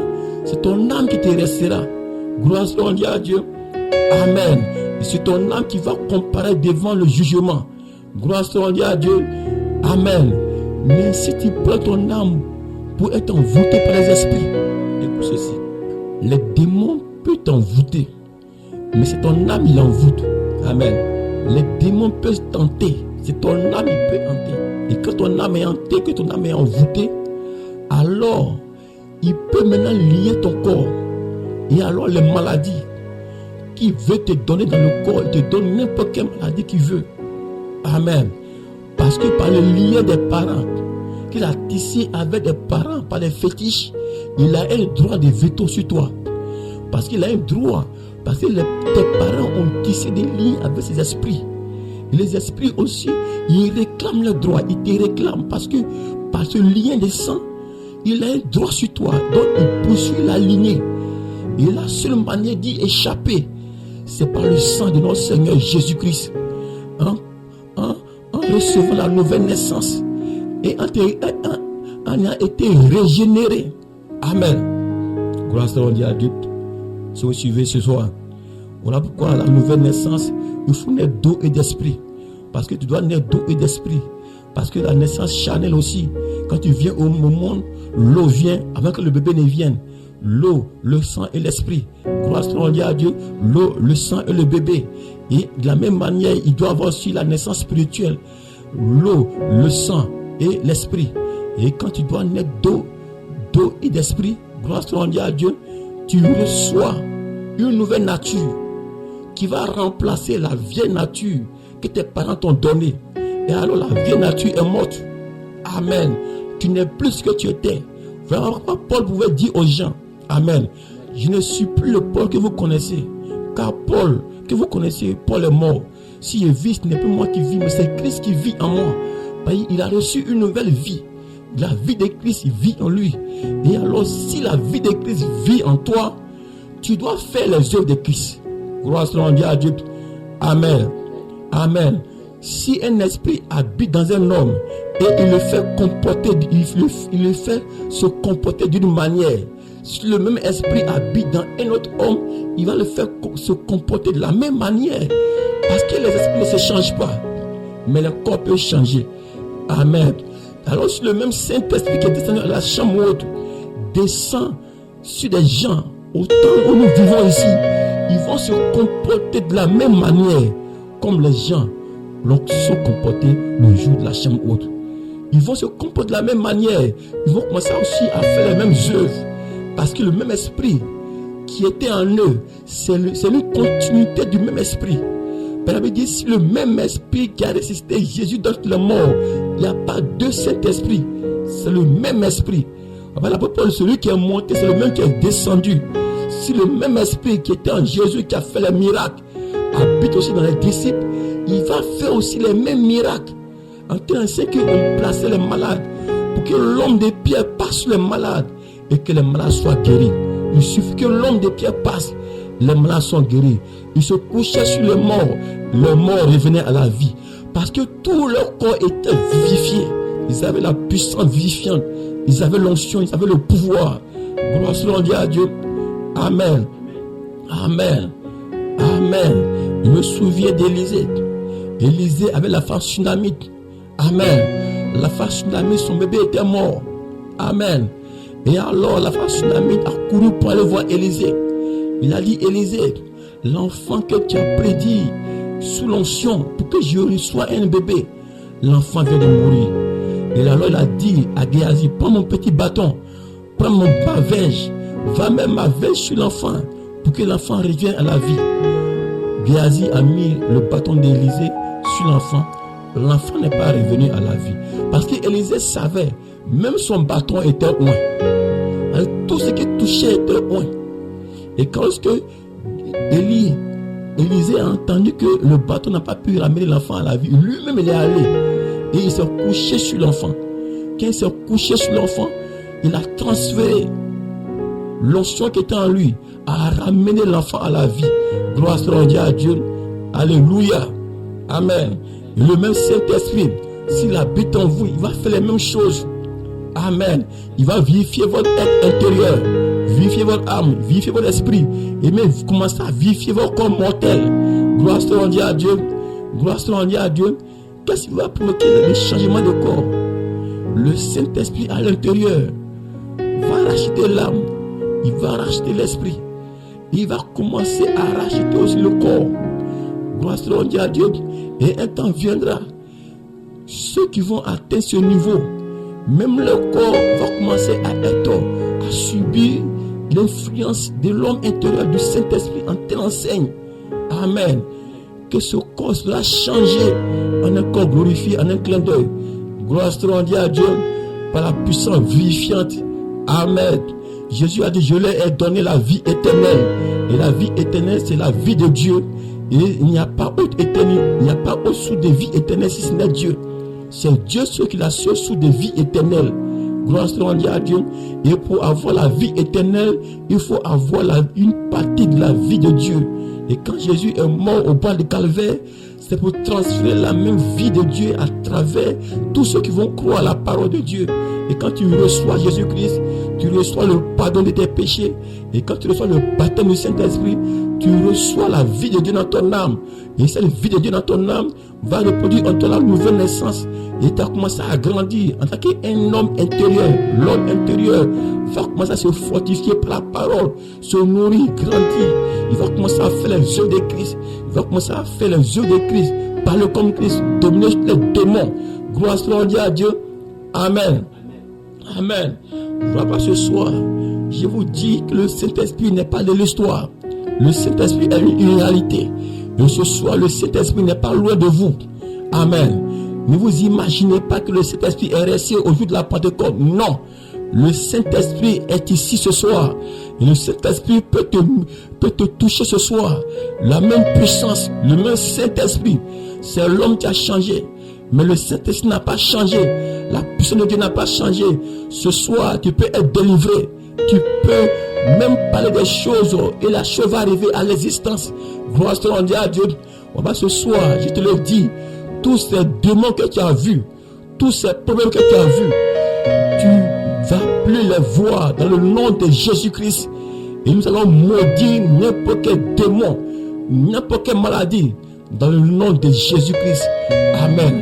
c'est ton âme qui te restera. Gloire à Dieu. Amen. Et c'est ton âme qui va comparaître devant le jugement. Gloire à Dieu. Amen. Mais si tu prends ton âme pour être envoûté par les esprits, écoute ceci. Les démons peuvent t'envoûter, mais c'est ton âme qui l'envoûte. Amen. Les démons peuvent tenter, c'est ton âme qui peut hanter. Et quand ton âme est hantée, que ton âme est envoûtée, alors il peut maintenant lier ton corps. Et alors les maladies qu'il veut te donner dans le corps, il te donne n'importe quelle maladie qu'il veut. Amen. Parce que par le lien des parents qu'il a tissé avec des parents, par des fétiches, il a un droit de veto sur toi. Parce qu'il a un droit. Parce que tes parents ont tissé des liens avec ces esprits. Et les esprits aussi, ils réclament leurs droits. Ils te réclament parce que par ce lien de sang, il a un droit sur toi. Donc il poursuit la lignée. Et la seule manière d'y échapper, c'est par le sang de notre Seigneur Jésus-Christ. En recevant la nouvelle naissance et en ayant été régénéré. Amen. Gloire à Dieu. Si vous suivez ce soir, voilà pourquoi la nouvelle naissance, il faut naître d'eau et d'esprit. Parce que tu dois naître d'eau et d'esprit. Parce que la naissance charnelle aussi, quand tu viens au monde, l'eau vient avant que le bébé ne vienne. L'eau, le sang et l'esprit. Gloire à Dieu. L'eau, le sang et le bébé. Et de la même manière, il doit avoir aussi la naissance spirituelle. L'eau, le sang et l'esprit. Et quand tu dois naître d'eau et d'esprit, gloire à Dieu, tu reçois une nouvelle nature qui va remplacer la vieille nature que tes parents t'ont donnée. Et alors la vieille nature est morte. Amen. Tu n'es plus ce que tu étais. Vraiment, Paul pouvait dire aux gens, Amen, je ne suis plus le Paul que vous connaissez. Car Paul, que vous connaissez, Paul est mort. Si je vis, ce n'est plus moi qui vis, mais c'est Christ qui vit en moi. Il a reçu une nouvelle vie. La vie de Christ vit en lui. Et alors, si la vie de Christ vit en toi, tu dois faire les œuvres de Christ. Gloire à Dieu. Amen. Amen. Si un esprit habite dans un homme et il le fait comporter, il le fait se comporter d'une manière, si le même esprit habite dans un autre homme, il va le faire se comporter de la même manière. Parce que les esprits ne se changent pas, mais le corps peut changer. Amen. Alors si le même Saint-Esprit qui est descendu à la chambre haute descend sur des gens au temps où nous vivons ici, ils vont se comporter de la même manière comme les gens se sont comportés le jour de la chambre haute. Ils vont se comporter de la même manière. Ils vont commencer aussi à faire les mêmes œuvres. Parce que le même esprit qui était en eux, c'est une continuité du même esprit. La Bible dit, si le même esprit qui a ressuscité Jésus d'entre les morts, il n'y a pas deux Saint-Esprit, c'est le même esprit. L'apôtre Paul, celui qui est monté, c'est le même qui est descendu. Si le même esprit qui était en Jésus, qui a fait les miracles, habite aussi dans les disciples, il va faire aussi les mêmes miracles. En tel sens qu'on plaçait les malades pour que l'homme de pierre passe sur les malades et que les malades soient guéris. Il suffit que l'homme de pierre passe, les malades sont guéris. Ils se couchaient sur les morts revenaient à la vie. Parce que tout leur corps était vivifié. Ils avaient la puissance vivifiante. Ils avaient l'onction, ils avaient le pouvoir. Gloire soit à Dieu. Amen. Amen. Amen. Je me souviens d'Élisée. Élisée avait la femme Sunamite. Amen. La femme Sunamite, son bébé était mort. Amen. Et alors la femme Sunamite a couru pour aller voir Élisée. Il a dit, Élisée, l'enfant que tu as prédit sous l'onction pour que je reçois un bébé, l'enfant vient de mourir. Et alors il a dit à Géasi, prends mon petit bâton, prends mon bavège, va mettre ma vège sur l'enfant pour que l'enfant revienne à la vie. Géasi a mis le bâton d'Élisée sur l'enfant. L'enfant n'est pas revenu à la vie. Parce qu'Élisée savait, même son bâton était oint. Tout ce qui touchait était oint. Et quand Élisée a entendu que le bâton n'a pas pu ramener l'enfant à la vie, lui-même il est allé et il s'est couché sur l'enfant. Quand il s'est couché sur l'enfant, il a transféré l'onction qui était en lui, a ramené l'enfant à la vie. Gloire soit à Dieu. Alléluia. Amen. Et le même Saint-Esprit, s'il habite en vous, il va faire les mêmes choses. Amen. Il va vivifier votre être intérieur, vivifier votre âme, vivifier votre esprit. Et même vous commencez à vivifier votre corps mortel. Gloire soit à Dieu. Gloire soit à Dieu. Qu'est-ce qui va provoquer le changement de corps? Le Saint-Esprit à l'intérieur va racheter l'âme. Il va racheter l'esprit. Il va commencer à racheter aussi le corps. Gloire soit à Dieu. Et un temps viendra, ceux qui vont atteindre ce niveau, même leur corps va commencer à subir l'influence de l'homme intérieur du Saint-Esprit en telle enseigne. Amen. Que ce corps sera changé en un corps glorifié, en un clin d'œil. Gloire soit à Dieu par la puissance vivifiante. Amen. Jésus a dit, je leur ai donné la vie éternelle. Et la vie éternelle, c'est la vie de Dieu. Et il n'y a pas autre éternel, il n'y a pas autre source de vie éternelle si ce n'est Dieu. C'est Dieu ce qui la seule source de vie éternelle. Gloire soit à Dieu. Et pour avoir la vie éternelle, il faut avoir une partie de la vie de Dieu. Et quand Jésus est mort au bois de Calvaire, c'est pour transférer la même vie de Dieu à travers tous ceux qui vont croire à la parole de Dieu. Et quand tu reçois Jésus-Christ, tu reçois le pardon de tes péchés. Et quand tu reçois le baptême du Saint-Esprit, tu reçois la vie de Dieu dans ton âme. Et cette vie de Dieu dans ton âme va reproduire en toi la nouvelle naissance. Et tu as commencé à grandir en tant qu'un homme intérieur. L'homme intérieur va commencer à se fortifier par la parole, se nourrir, grandir. Il va commencer à faire les œuvres de Christ. Il va commencer à faire les œuvres de Christ. Parler comme Christ, dominer les démons. Gloire soit à Dieu. Amen. Amen. Voilà, ce soir, je vous dis que le Saint-Esprit n'est pas de l'histoire. Le Saint-Esprit est une réalité. Et ce soir, le Saint-Esprit n'est pas loin de vous. Amen. Ne vous imaginez pas que le Saint-Esprit est resté au jour de la Pentecôte. Non. Le Saint-Esprit est ici ce soir. Et le Saint-Esprit peut te toucher ce soir. La même puissance, le même Saint-Esprit. C'est l'homme qui a changé. Mais le Saint-Esprit n'a pas changé. La puissance de Dieu n'a pas changé. Ce soir, tu peux être délivré. Tu peux même parler des choses et la chose va arriver à l'existence. Gloire soit à Dieu. Ce soir, je te le dis, tous ces démons que tu as vus, tous ces problèmes que tu as vus, tu vas plus les voir dans le nom de Jésus-Christ. Et nous allons maudire n'importe quel démon, n'importe quelle maladie, dans le nom de Jésus-Christ. Amen.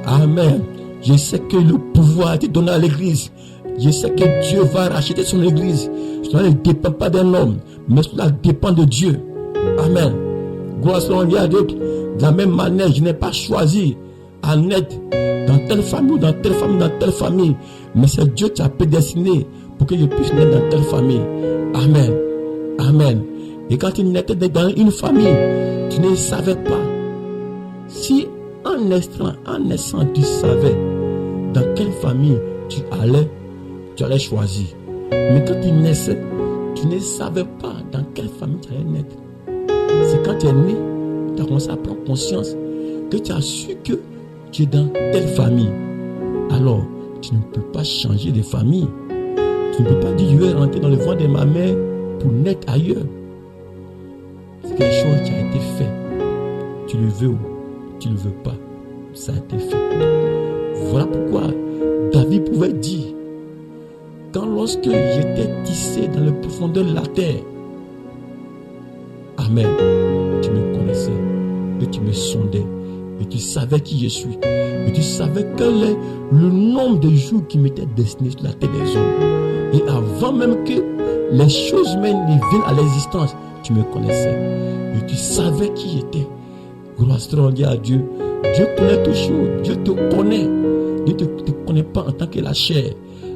Amen. Je sais que le pouvoir a été donné à l'église. Je sais que Dieu va racheter son église. Cela ne dépend pas d'un homme, mais cela dépend de Dieu. Amen. Gloire soit à Dieu. De la même manière, je n'ai pas choisi à naître dans telle famille, dans telle famille, dans telle famille. Mais c'est Dieu qui a prédestiné pour que je puisse naître dans telle famille. Amen. Amen. Et quand tu naissais dans une famille, tu ne savais pas. Si en naissant, tu savais dans quelle famille tu allais choisir. Mais quand tu naissais, tu ne savais pas dans quelle famille tu allais naître. C'est quand tu es né, tu as commencé à prendre conscience que tu as su que tu es dans telle famille. Alors, tu ne peux pas changer de famille. Tu ne peux pas dire je vais rentrer dans le ventre de ma mère pour naître ailleurs. C'est quelque chose qui a été fait. Tu le veux ou tu ne le veux pas. Ça a été fait. Voilà pourquoi David pouvait dire, quand lorsque j'étais tissé dans le profondeur de la terre, Amen, tu me connaissais et tu me sondais et tu savais qui je suis et tu savais quel est le nombre de jours qui m'étaient destinés sur la terre des hommes. Et avant même que les choses humaines ne viennent à l'existence, tu me connaissais et tu savais qui j'étais. Gloire soit à Dieu. Dieu connaît toutes choses. Dieu te connaît. Dieu ne te connaît pas en tant que la chair.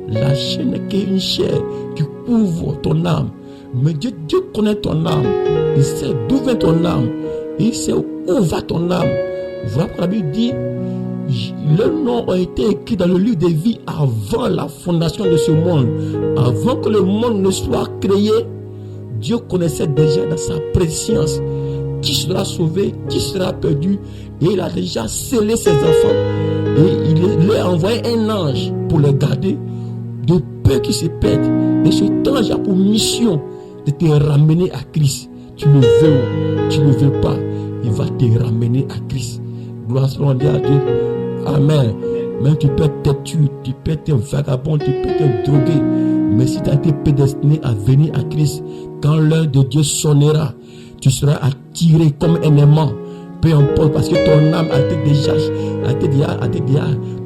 La chair n'est qu'une chair qui couvre ton âme. Mais Dieu connaît ton âme. Il sait d'où vient ton âme. Et il sait où va ton âme. Voilà pourquoi la Bible dit, le nom a été écrit dans le livre des vies avant la fondation de ce monde. Avant que le monde ne soit créé, Dieu connaissait déjà dans sa préscience qui sera sauvé, qui sera perdu. Et il a déjà scellé ses enfants. Et il leur a envoyé un ange pour les garder de peur qu'ils se perdent. Et cet ange a pour mission de te ramener à Christ. Tu le veux ou tu ne le veux pas, il va te ramener à Christ. Gloire soit à Dieu. Amen. Même tu peux être têtu, tu peux être vagabond, tu peux être drogué. Mais si tu as été prédestiné à venir à Christ, quand l'heure de Dieu sonnera, tu seras attiré comme un aimant. Peu importe, parce que ton âme a été déjà,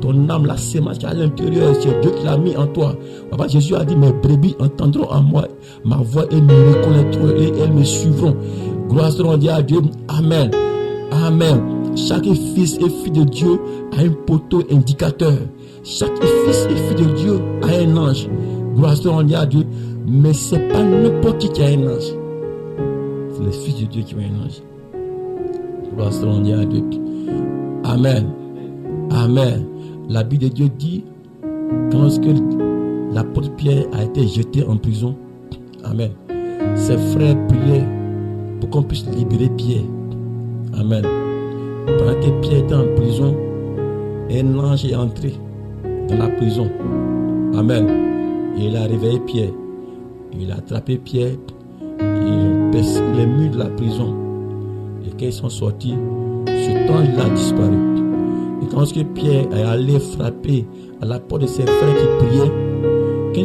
ton âme, la sémence qui est à l'intérieur, c'est Dieu qui l'a mis en toi. Papa, Jésus a dit, mes brebis entendront en moi ma voix et me reconnaîtront et elles me suivront. Gloire soit à Dieu. Amen. Amen. Chaque fils et fille de Dieu a un poteau indicateur. Chaque fils et fille de Dieu a un ange. Gloire soit à Dieu. Mais ce n'est pas n'importe qui a un ange. C'est les fils de Dieu qui ont un ange. Gloire soit à Dieu. Amen. Amen. La Bible de Dieu dit, quand lorsque l'apôtre Pierre a été jeté en prison, Amen, ses frères priaient pour qu'on puisse libérer Pierre. Amen. Pendant que Pierre était en prison, un ange est entré dans la prison Amen. Et il a réveillé Pierre. Il a attrapé Pierre. Ils ont percé les murs de la prison. Et quand ils sont sortis, cet ange-là a disparu. Et quand Pierre est allé frapper à la porte de ses frères qui priaient, quand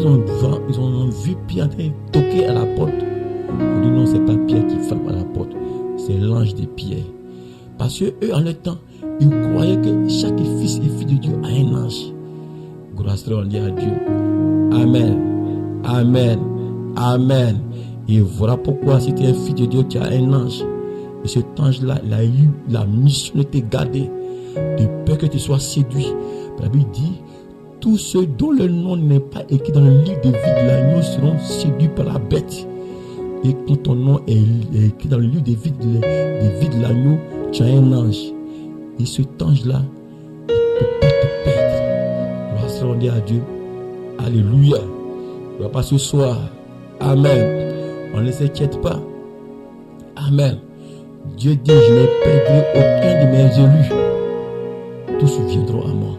ils ont vu Pierre toquer à la porte, ils ont dit non, c'est pas Pierre qui frappe à la porte, c'est l'ange de Pierre. Parce que eux, en leur temps, ils croyaient que chaque fils et fille de Dieu a un ange. Gloire à Dieu. Amen. Amen. Amen. Et voilà pourquoi si tu es un fils de Dieu, tu as un ange. Et cet ange-là, il a eu la mission de te garder, de peur que tu sois séduit. La Bible dit, tous ceux dont le nom n'est pas écrit dans le livre de vie de l'agneau seront séduits par la bête. Et quand ton nom est écrit dans le livre de vie de l'agneau, tu as un ange. Et cet ange-là, il ne peut pas te perdre. Gloire soit à Dieu. Alléluia. Il ne va pas ce soir. Amen. On ne s'inquiète pas. Amen. Dieu dit, je ne perdrai aucun de mes élus. Tous viendront à moi.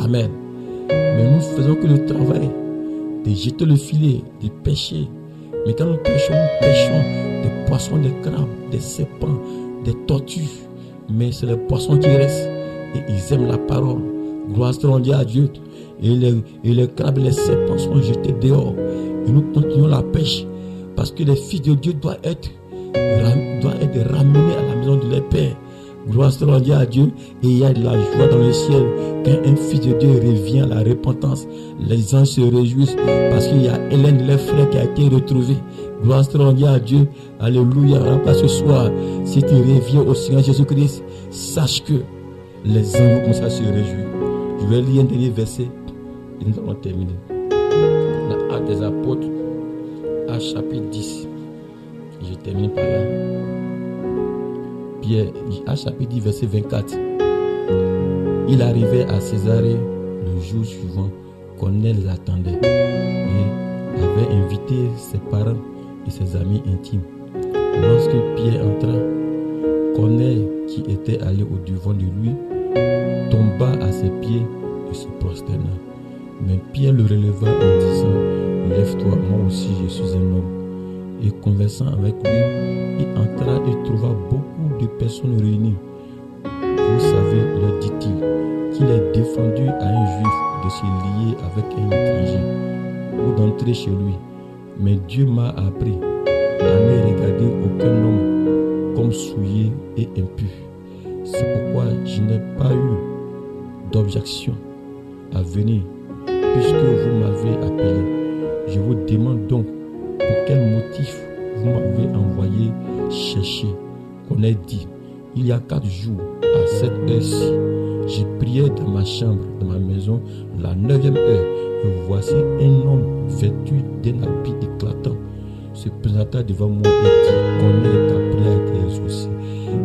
Amen. Mais nous faisons que le travail de jeter le filet, de pêcher. Mais quand nous pêchons des poissons, des crabes, des serpents, des tortues. Mais c'est les poissons qui restent et ils aiment la parole. Gloire soit à Dieu. Et les crabes et les serpents sont jetés dehors. Et nous continuons la pêche. Parce que les fils de Dieu doivent être ramenés à la maison de leur Père. Gloire soit à Dieu. Et il y a de la joie dans le ciel. Quand un fils de Dieu revient à la repentance, les anges se réjouissent. Parce qu'il y a Hélène, leur frère, qui a été retrouvée. Gloire soit à Dieu. Alléluia. Pas ce soir, si tu reviens au Seigneur Jésus-Christ, sache que les anges commencent à se réjouir. Je vais lire un dernier verset et nous allons terminer. La Acte des Apôtres, à chapitre 10. Je termine par là. Pierre, à chapitre 10, verset 24. Il arrivait à Césarée le jour suivant. Corneille les attendait et avait invité ses parents et ses amis intimes. Lorsque Pierre entra, Corneille, qui était allé au-devant de lui, tomba à ses pieds et se prosterna. Mais Pierre le releva en disant, lève-toi, moi aussi je suis un homme. Et conversant avec lui, il entra et trouva beaucoup de personnes réunies. Vous savez, leur dit-il, qu'il est défendu à un juif de se lier avec un étranger ou d'entrer chez lui. Mais Dieu m'a appris à ne regarder aucun homme comme souillé et impur. C'est pourquoi je n'ai pas eu d'objection à venir, puisque vous m'avez appelé. Je vous demande donc pour quel motif vous m'avez envoyé chercher. Qu'on ait dit, il y a 4 jours, à cette heure-ci, j'ai prié dans ma chambre, dans ma maison, la 9e heure, et voici un homme vêtu d'un habit éclatant se présenta devant moi et dit, connais ta prière a été exaucée,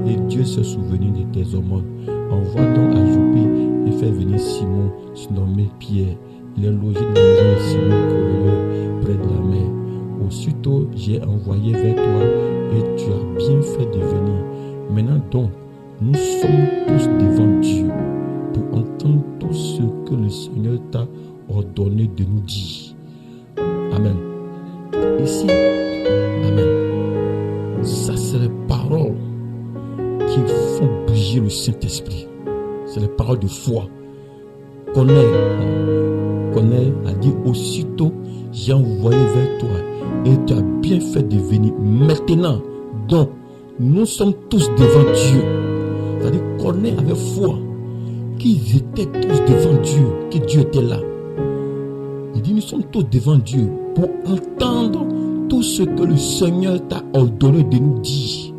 et Dieu s'est souvenu de tes aumônes. Envoie donc à Joppé et fais venir Simon, surnommé Pierre. Il est logé dans la maison de Simon Cornelius, près de la mer. Aussitôt, j'ai envoyé vers toi et tu as bien fait de venir. Maintenant donc, nous sommes tous devant Dieu pour entendre tout ce que le Seigneur t'a ordonné de nous dire. Amen. Ici, amen. Ça, c'est les paroles qui font bouger le Saint-Esprit. C'est les paroles de foi. Corneille a dit aussitôt, j'ai envoyé vers toi et tu as bien fait de venir. Maintenant, donc, nous sommes tous devant Dieu. C'est-à-dire, Corneille avait foi qu'ils étaient tous devant Dieu, que Dieu était là. Il dit, nous sommes tous devant Dieu pour entendre tout ce que le Seigneur t'a ordonné de nous dire.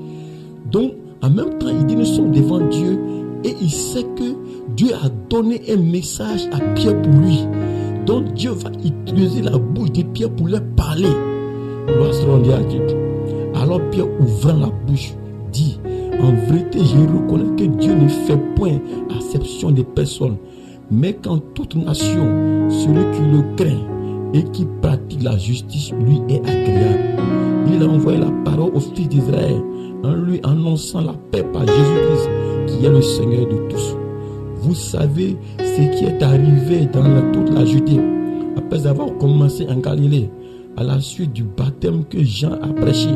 Donc, en même temps, il dit, nous sommes devant Dieu et il sait que Dieu a donné un message à Pierre pour lui. Donc, Dieu va utiliser la bouche de Pierre pour leur parler. Gloire soit à Dieu. Alors Pierre, ouvrant la bouche, dit, en vérité, je reconnais que Dieu ne fait point acception des personnes, mais qu'en toute nation, celui qui le craint et qui pratique la justice lui est agréable. Il a envoyé la parole aux fils d'Israël en lui annonçant la paix par Jésus-Christ, qui est le Seigneur de tous. Vous savez ce qui est arrivé dans toute la Judée, après avoir commencé en Galilée, à la suite du baptême que Jean a prêché.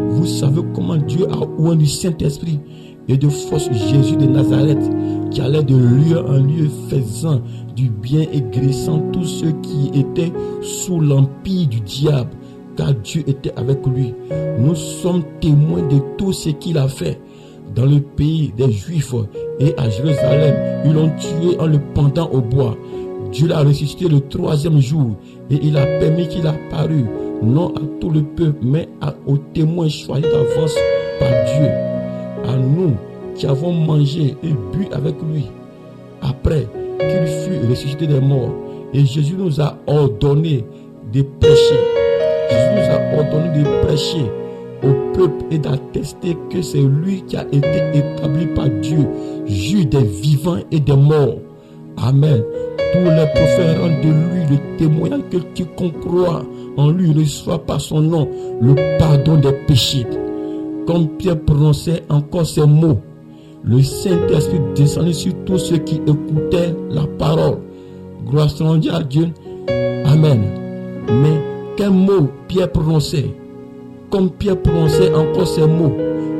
Vous savez comment Dieu a oint du Saint-Esprit et de force Jésus de Nazareth, qui allait de lieu en lieu faisant du bien et guérissant tous ceux qui étaient sous l'empire du diable, car Dieu était avec lui. Nous sommes témoins de tout ce qu'il a fait. Dans le pays des Juifs et à Jérusalem, ils l'ont tué en le pendant au bois. Dieu l'a ressuscité le 3e jour et il a permis qu'il apparût, non à tout le peuple, mais aux témoins choisis d'avance par Dieu. À nous qui avons mangé et bu avec lui, après qu'il fut ressuscité des morts. Et Jésus nous a ordonné de prêcher. Jésus nous a ordonné de prêcher au peuple et d'attester que c'est lui qui a été établi par Dieu, juge des vivants et des morts. Amen. Tous les prophètes rendent de lui le témoignage que quiconque croit en lui reçoit par son nom le pardon des péchés. Comme Pierre prononçait encore ces mots, le Saint-Esprit descendit sur tous ceux qui écoutaient la parole. Gloire soit rendue à Dieu. Amen. Mais quel mot Pierre prononçait? Comme Pierre prononçait encore ces mots,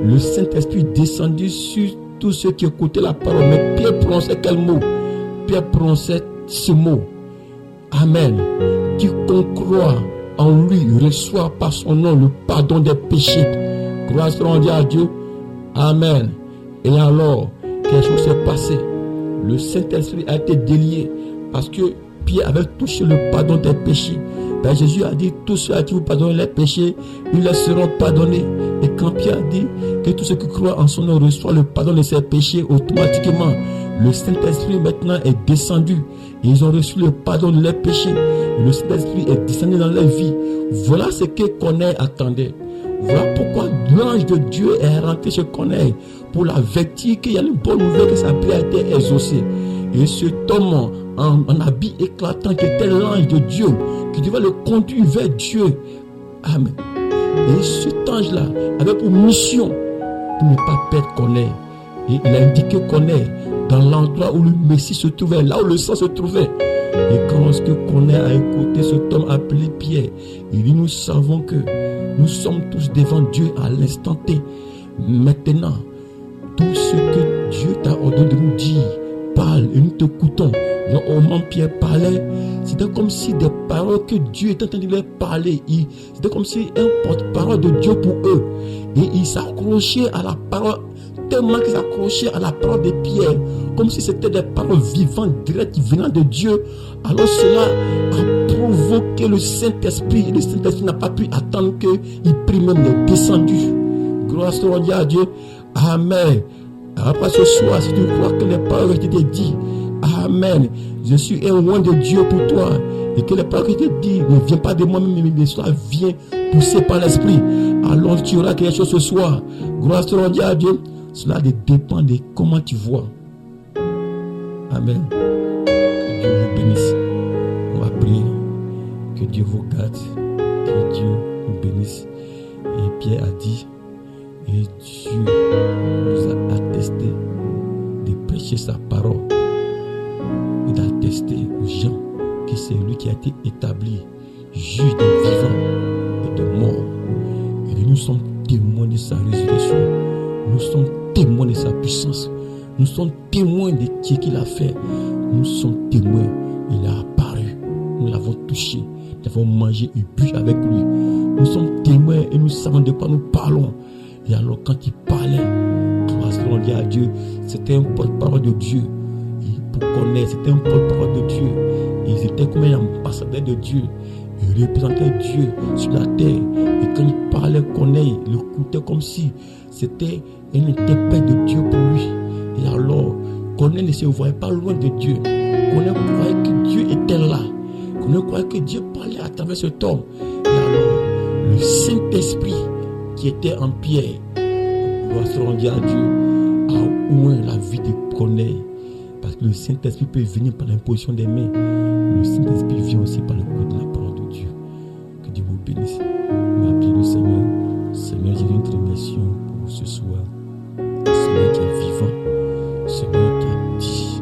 le Saint-Esprit descendit sur tous ceux qui écoutaient la parole. Mais Pierre prononçait quel mot? Pierre prononçait ce mot. Amen. Quiconque croit en lui reçoit par son nom le pardon des péchés. Gloire soit rendue à Dieu. Amen. Et alors, quelque chose s'est passé. Le Saint-Esprit a été délié parce que Pierre avait touché le pardon des péchés. Ben, Jésus a dit, tous ceux à qui vous pardonnez les péchés, ils leur seront pardonnés. Et quand Pierre a dit que tous ceux qui croient en son nom reçoivent le pardon de ses péchés, automatiquement, le Saint-Esprit maintenant est descendu. Et ils ont reçu le pardon de leurs péchés. Et le Saint-Esprit est descendu dans leur vie. Voilà ce que Corneille attendait. Voilà pourquoi l'ange de Dieu est rentré chez Corneille pour l'avertir qu'il y a une bonne nouvelle, que sa prière a été exaucée. Et cet homme en habit éclatant qui était l'ange de Dieu, qui devait le conduire vers Dieu. Amen. Et cet ange-là avait pour mission pour ne pas perdre Corneille. Et il a indiqué Corneille dans l'endroit où le Messie se trouvait, là où le sang se trouvait. Et quand lorsque Corneille a écouté cet homme appelé Pierre, il dit, nous savons que nous sommes tous devant Dieu à l'instant T. Maintenant, tout ce que Dieu t'a ordonné de nous dire, parle et nous t'écoutons. Donc, au moment où Pierre parlait, c'était comme si des paroles que Dieu était en train de leur parler. C'était comme si un porte-parole de Dieu pour eux. Et il s'accrochait à la parole, tellement qu'il s'accrochait à la parole de Pierre, comme si c'était des paroles vivantes, directes, venant de Dieu. Alors cela a provoqué le Saint-Esprit. Et le Saint-Esprit n'a pas pu attendre qu'il prie, même il est descendu. Gloire soit à Dieu. Amen. Après ce soir, si tu crois que les paroles que je t'ai dit, amen, je suis un roi de Dieu pour toi. Et que les paroles que je t'ai dit ne viennent pas de moi-même, mais cela vient poussé par l'Esprit. Alors tu auras quelque chose ce soir. Gloire soit à Dieu. Cela dépend de comment tu vois. Amen. Que Dieu vous bénisse. On va prier. Que Dieu vous garde. Que Dieu vous bénisse. Et Pierre a dit, et Dieu nous a attesté de prêcher sa parole et d'attester aux gens que c'est lui qui a été établi juge des vivants et des morts. Et nous sommes témoins de sa résurrection. Nous sommes témoins de sa puissance. Nous sommes témoins de ce qu'il a fait. Nous sommes témoins. Il a apparu. Nous l'avons touché. Nous avons mangé et bu avec lui. Nous sommes témoins et nous savons de quoi nous parlons. Et alors quand il parlait, gloire à Dieu, c'était un porte-parole de Dieu. Et pour connaître, c'était un porte-parole de Dieu. Et il était comme un ambassadeur de Dieu. Il représentait Dieu sur la terre. Et quand il parlait, Corneille l'écoutait comme si c'était un interprète de Dieu pour lui. Et alors, Corneille ne se voyait pas loin de Dieu. Corneille croyait que Dieu était là. Corneille croyait que Dieu parlait à travers cet homme. Et alors, le Saint-Esprit qui était en Pierre, gloire soit à Dieu, a oint la vie de Corneille. Parce que le Saint-Esprit peut venir par l'imposition des mains. Le Saint-Esprit vient aussi par le coup de la parole de Dieu. Que Dieu vous bénisse. On va prier le Seigneur. Seigneur, j'ai une rémission pour ce soir. Seigneur qui est vivant. Seigneur qui a dit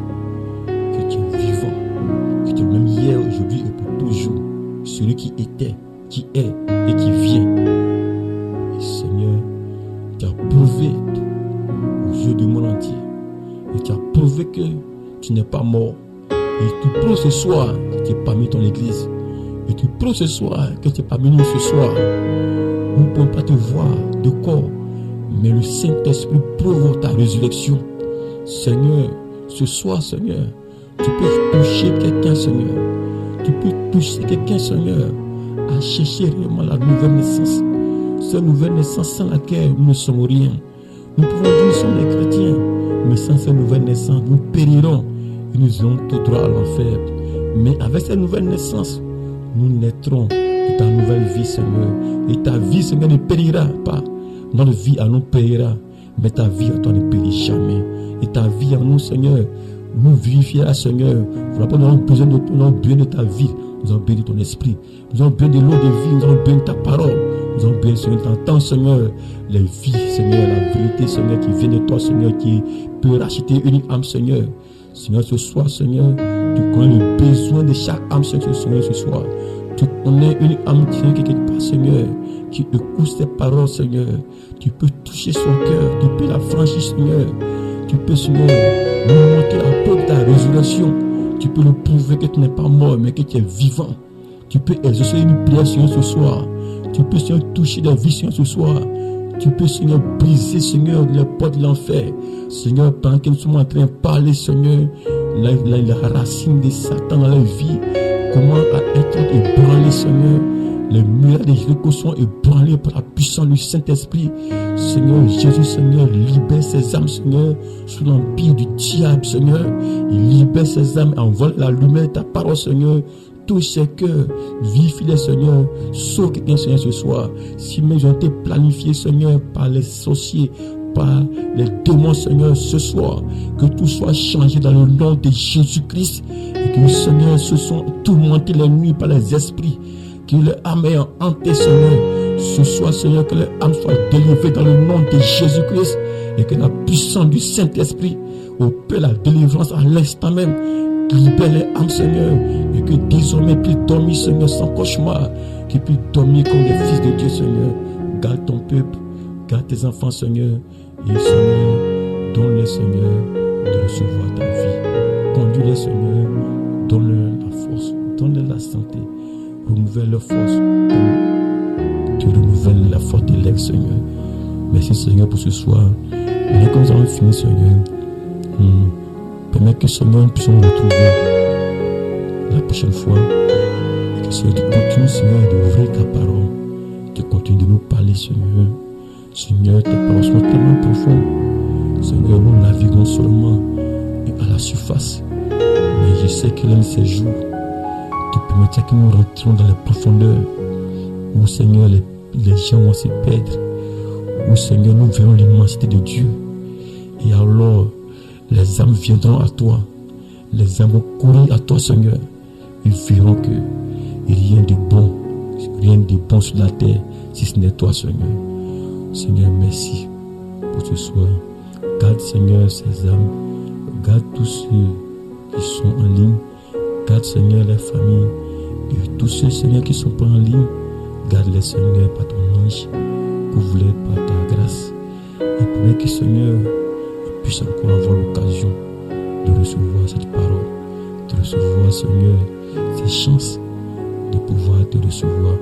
que tu es vivant. Que tu es même hier, aujourd'hui et pour toujours. était, qui est et qui vient. Et Seigneur, tu as prouvé aux yeux du monde entier. Et tu as prouvé que tu n'es pas mort. Et tu prouves ce soir que tu es parmi ton église. Et tu prouves ce soir que tu es parmi nous ce soir. Nous ne pouvons pas te voir de corps, mais le Saint-Esprit prouve ta résurrection. Seigneur, ce soir, Seigneur, tu peux toucher quelqu'un, Seigneur. Tu peux toucher quelqu'un, Seigneur, à chercher réellement la nouvelle naissance. Cette nouvelle naissance sans laquelle nous ne sommes rien. Nous pouvons dire que nous sommes des chrétiens, mais sans cette nouvelle naissance, nous périrons et nous aurons tout droit à l'enfer. Mais avec cette nouvelle naissance, nous naîtrons de ta nouvelle vie, Seigneur. Et ta vie, Seigneur, ne périra pas. Notre vie à nous périra, mais ta vie à toi ne périt jamais. Et ta vie à nous, Seigneur, nous vivifiera, Seigneur. Nous avons besoin de ta vie. Nous avons besoin de ton esprit. Nous avons besoin de l'eau de vie. Nous avons besoin de ta parole. Nous avons besoin, Seigneur, d'entendre, Seigneur, les vies, Seigneur, la vérité, Seigneur, qui vient de toi, Seigneur, qui peut racheter une âme, Seigneur. Seigneur, ce soir, Seigneur, tu connais le besoin de chaque âme, Seigneur, ce soir. Tu connais une âme qui est quelque part, Seigneur, qui écoute tes paroles, Seigneur. Tu peux toucher son cœur, tu peux la franchir, Seigneur. Tu peux, Seigneur, nous montrer la preuve de ta résurrection. Tu peux nous prouver que tu n'es pas mort, mais que tu es vivant. Tu peux exaucer une prière, Seigneur, ce soir. Tu peux, Seigneur, toucher des vies, Seigneur, ce soir. Tu peux, Seigneur, briser, Seigneur, les portes de l'enfer. Seigneur, pendant que nous sommes en train de parler, Seigneur, la racine de Satan dans la vie, comment être ébranlé, Seigneur. Les murs des Jéricho sont ébranlés par la puissance du Saint-Esprit. Seigneur Jésus, Seigneur, libère ces âmes, Seigneur, sous l'empire du diable, Seigneur. Il libère ces âmes, envoie la lumière de ta parole, Seigneur. Tous ces cœurs, vivifie-les, Seigneur. Sauve quelqu'un, Seigneur, ce soir. Si mes ont été planifiés, Seigneur, par les sorciers, par les démons, Seigneur, ce soir, que tout soit changé dans le nom de Jésus-Christ. Et que, Seigneur, se sont tourmentés les nuits par les esprits. Que leur âme est hantée, Seigneur. Ce soir, Seigneur, que leur âme soit délivrée dans le nom de Jésus-Christ. Et que la puissance du Saint-Esprit opère la délivrance à l'instant même. Libère les âmes, Seigneur. Et que désormais, puissent dormir, Seigneur, sans cauchemar. Qu'ils puissent dormir comme des fils de Dieu, Seigneur. Garde ton peuple. Garde tes enfants, Seigneur. Et Seigneur, donne-les, Seigneur, de recevoir ta vie. Conduis-les, Seigneur. Donne-leur la force. Donne-leur la santé. Renouvelle leur force. Tu renouvelles la force de l'ex, Seigneur. Merci, Seigneur, pour ce soir. Maintenant que nous avons fini, Seigneur, permets que, Seigneur, nous puissions nous retrouver la prochaine fois. Et que, Seigneur, tu continues, Seigneur, d'ouvrir ta parole. Tu continues de nous parler, Seigneur. Seigneur, tes paroles sont tellement profondes. Seigneur, nous naviguons seulement à la surface. Mais je sais que l'un de ces jours, tu permettras que nous rentrions dans les profondeurs où, Seigneur, les gens vont se perdre, où, Seigneur, nous verrons l'immensité de Dieu. Et alors, les âmes viendront à toi, les âmes vont courir à toi, Seigneur. Ils verront que rien de bon sur la terre, si ce n'est toi, Seigneur. Seigneur, merci pour ce soir. Garde, Seigneur, ces âmes, garde tous ceux qui sont en ligne. Garde, Seigneur, les familles et tous ceux, Seigneur, qui ne sont pas en ligne. Garde-les, Seigneur, par ton ange. Couvre-les par ta grâce. Et permets que, Seigneur, ils puissent encore avoir l'occasion de recevoir cette parole, de recevoir, Seigneur, ces chances de pouvoir te recevoir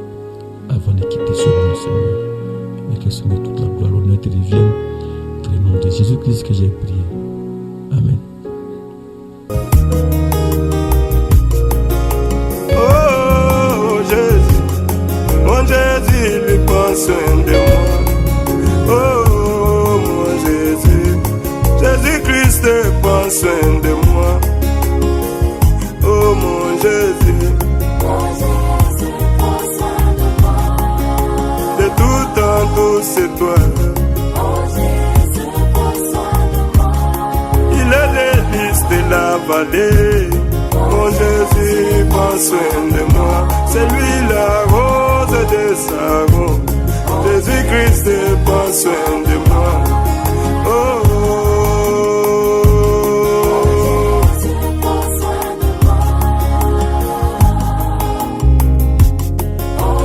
avant de quitter ce monde, Seigneur. Et que, Seigneur, toute la gloire, l'honneur te revienne. Dans le nom de Jésus-Christ que j'ai prié. Amen. Jésus, lui prend soin de moi. Oh, mon Jésus, Jésus-Christ prend soin de moi. Oh, mon Jésus, prends soin de moi. De tout temps, tout c'est toi. Oh, Jésus, prends soin de moi. Il est l'hélice de la vallée. Mon Jésus, prends soin de moi. C'est lui la rose de Saron. Jésus-Christ prend soin de moi. Oh, Jésus prend soin de moi. Oh,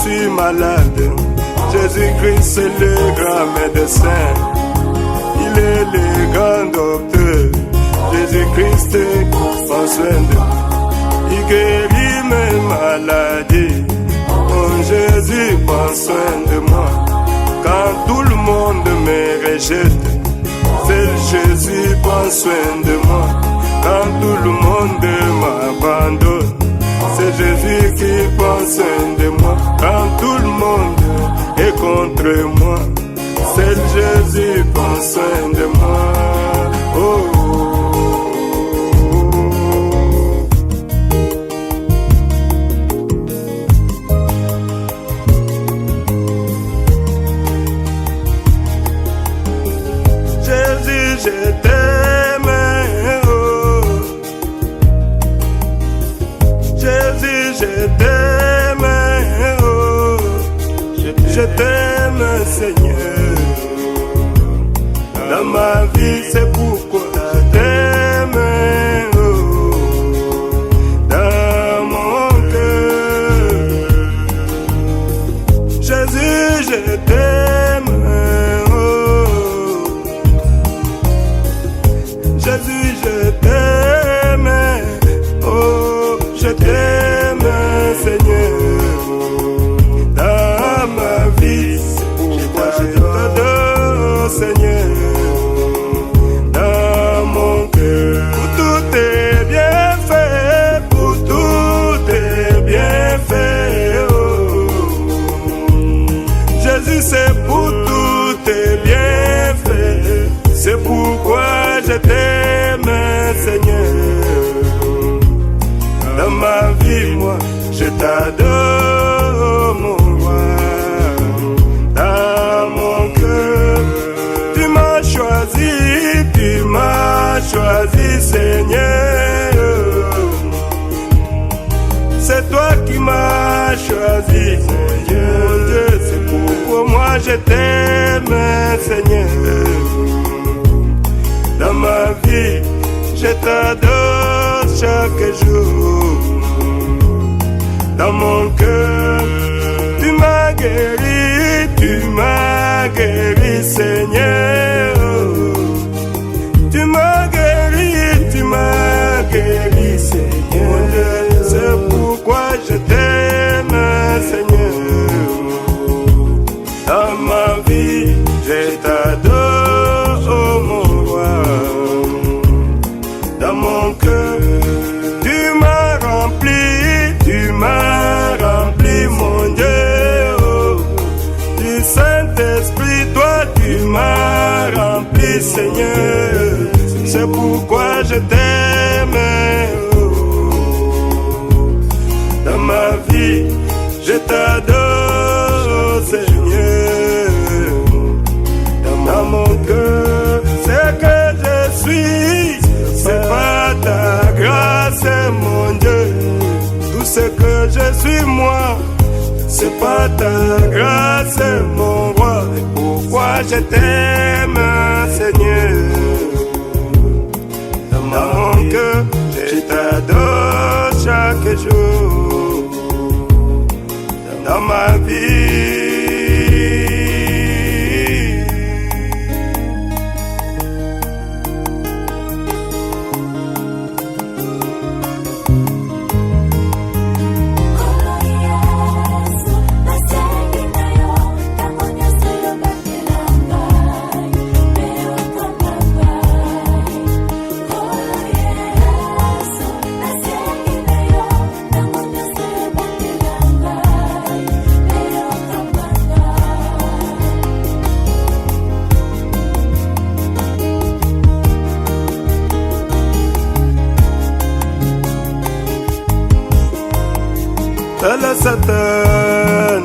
suis malade, Jésus-Christ c'est le grand médecin. Il est le grand docteur. Jésus-Christ prend soin de moi. Il guérit mes maladies. Oh, Jésus prend soin de moi. Quand tout le monde me rejette, c'est Jésus prend soin de moi. Quand tout le monde m'abandonne, c'est Jésus qui prend soin de moi. Quand tout le monde est contre moi, c'est Jésus qui prend soin de moi. Oh, oh, Jésus, je t'aime. Oh. Jésus, je t'aime. Oh. Je t'aime, Seigneur. Dans ma vie, c'est pourquoi je t'aime. Oh. Dans mon cœur. Jésus, je t'aime. Jésus, je t'aime, oh, je t'aime, Seigneur. Dans ma vie, pourquoi je t'adore, Seigneur. Dans mon cœur, pour tout est bien fait, pour tout est bien fait, oh. Jésus, c'est pour tout est bien fait, c'est pourquoi je t'aime, Seigneur. Dans ma vie, moi, je t'adore, mon roi. Dans mon cœur, tu m'as choisi, Seigneur. C'est toi qui m'as choisi, Seigneur. C'est pourquoi moi je t'aime, Seigneur. Dans ma vie, je t'adore chaque jour. Dans mon cœur, tu m'as guéri, Seigneur. Tu m'as guéri, Seigneur. C'est pourquoi je t'aime, Seigneur. Dans ma vie, je t'adore, oh mon roi. Dans mon cœur, tu m'as rempli, mon Dieu. Oh. Du Saint-Esprit, toi, tu m'as rempli, Seigneur. C'est pourquoi je t'aime. Oh. Dans ma vie, je t'adore, Seigneur. Dans mon cœur, c'est que je suis. C'est pas ta grâce, mon Dieu. Tout ce que je suis, moi, c'est pas ta grâce, mon roi. Pourquoi je t'aime, Seigneur. Dans mon cœur, je t'adore chaque jour. Dans ma vie. Tala Satan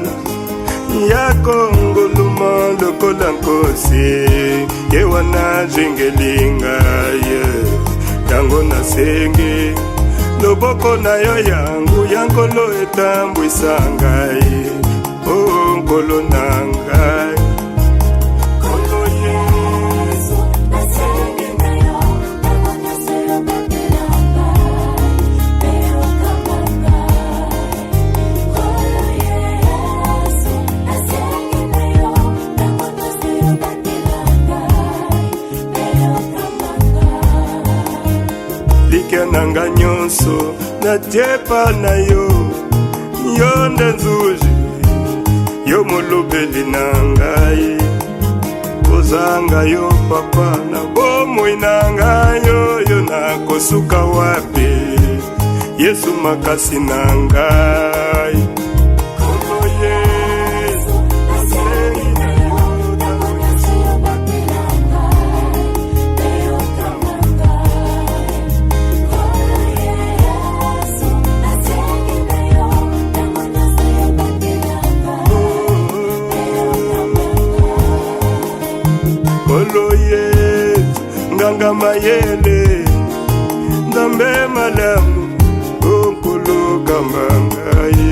ya kongoluma lokola nkosi ye wana jengelinga ye yango nasengi loboko na yo yangu yankolo etambwisa ngai o nkolo na ngai. elikya nanga nyonso natyepa na yo nde nzuzi yo molobeli na ngai kozanga yo papa na bomoi na ngai yo nakosuka wapi Yesu makasi na ngai nganga mayele nzambe malamu onkoloka mangai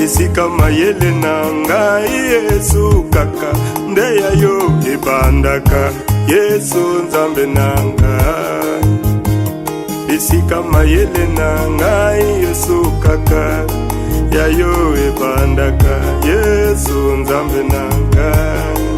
esika mayele na ngai Yesu kaka nde ya yo ebandaka Yesu nzambe na ngai esika mayele na ngai Yesu kaka ya yo ebandaka Yesu nzambe na ngai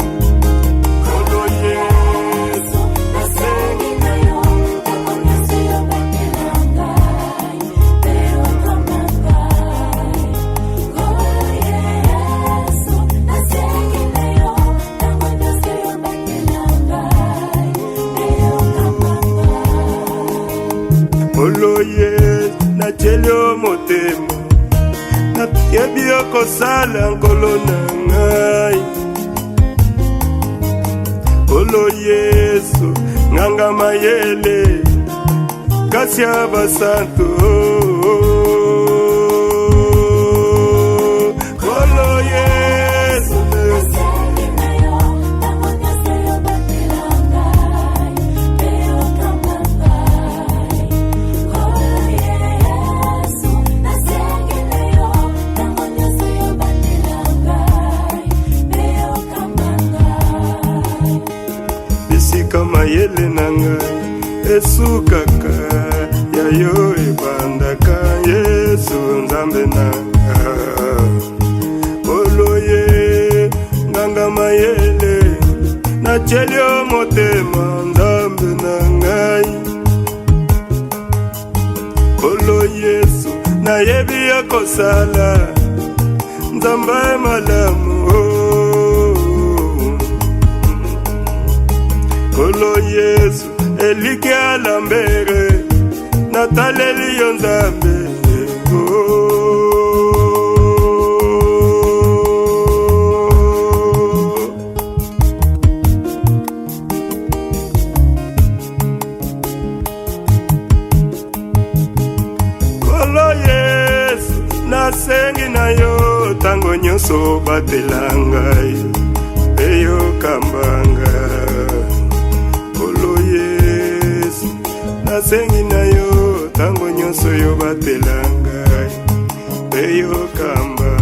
oloye natyeli yo motema nayebi yo kosala nkolo na ngai olo Yesu nganga mayele kasi ya basantu olo Yesu mayele na ngai Yesu kaka ya yo ebandaka Yesu nzambe na ngai oloye nganga mayele natyeli yo motema nzambe na ngai olo Yesu nayebi yo kosala nzambe malamu olo Yesu elikya lambere nataleli yo nzambe olo Yesu nasengi na yo tango nyonso batela ngai eyo kambanga nasengi na yo tango nyonso yo batela ngai eyo kamba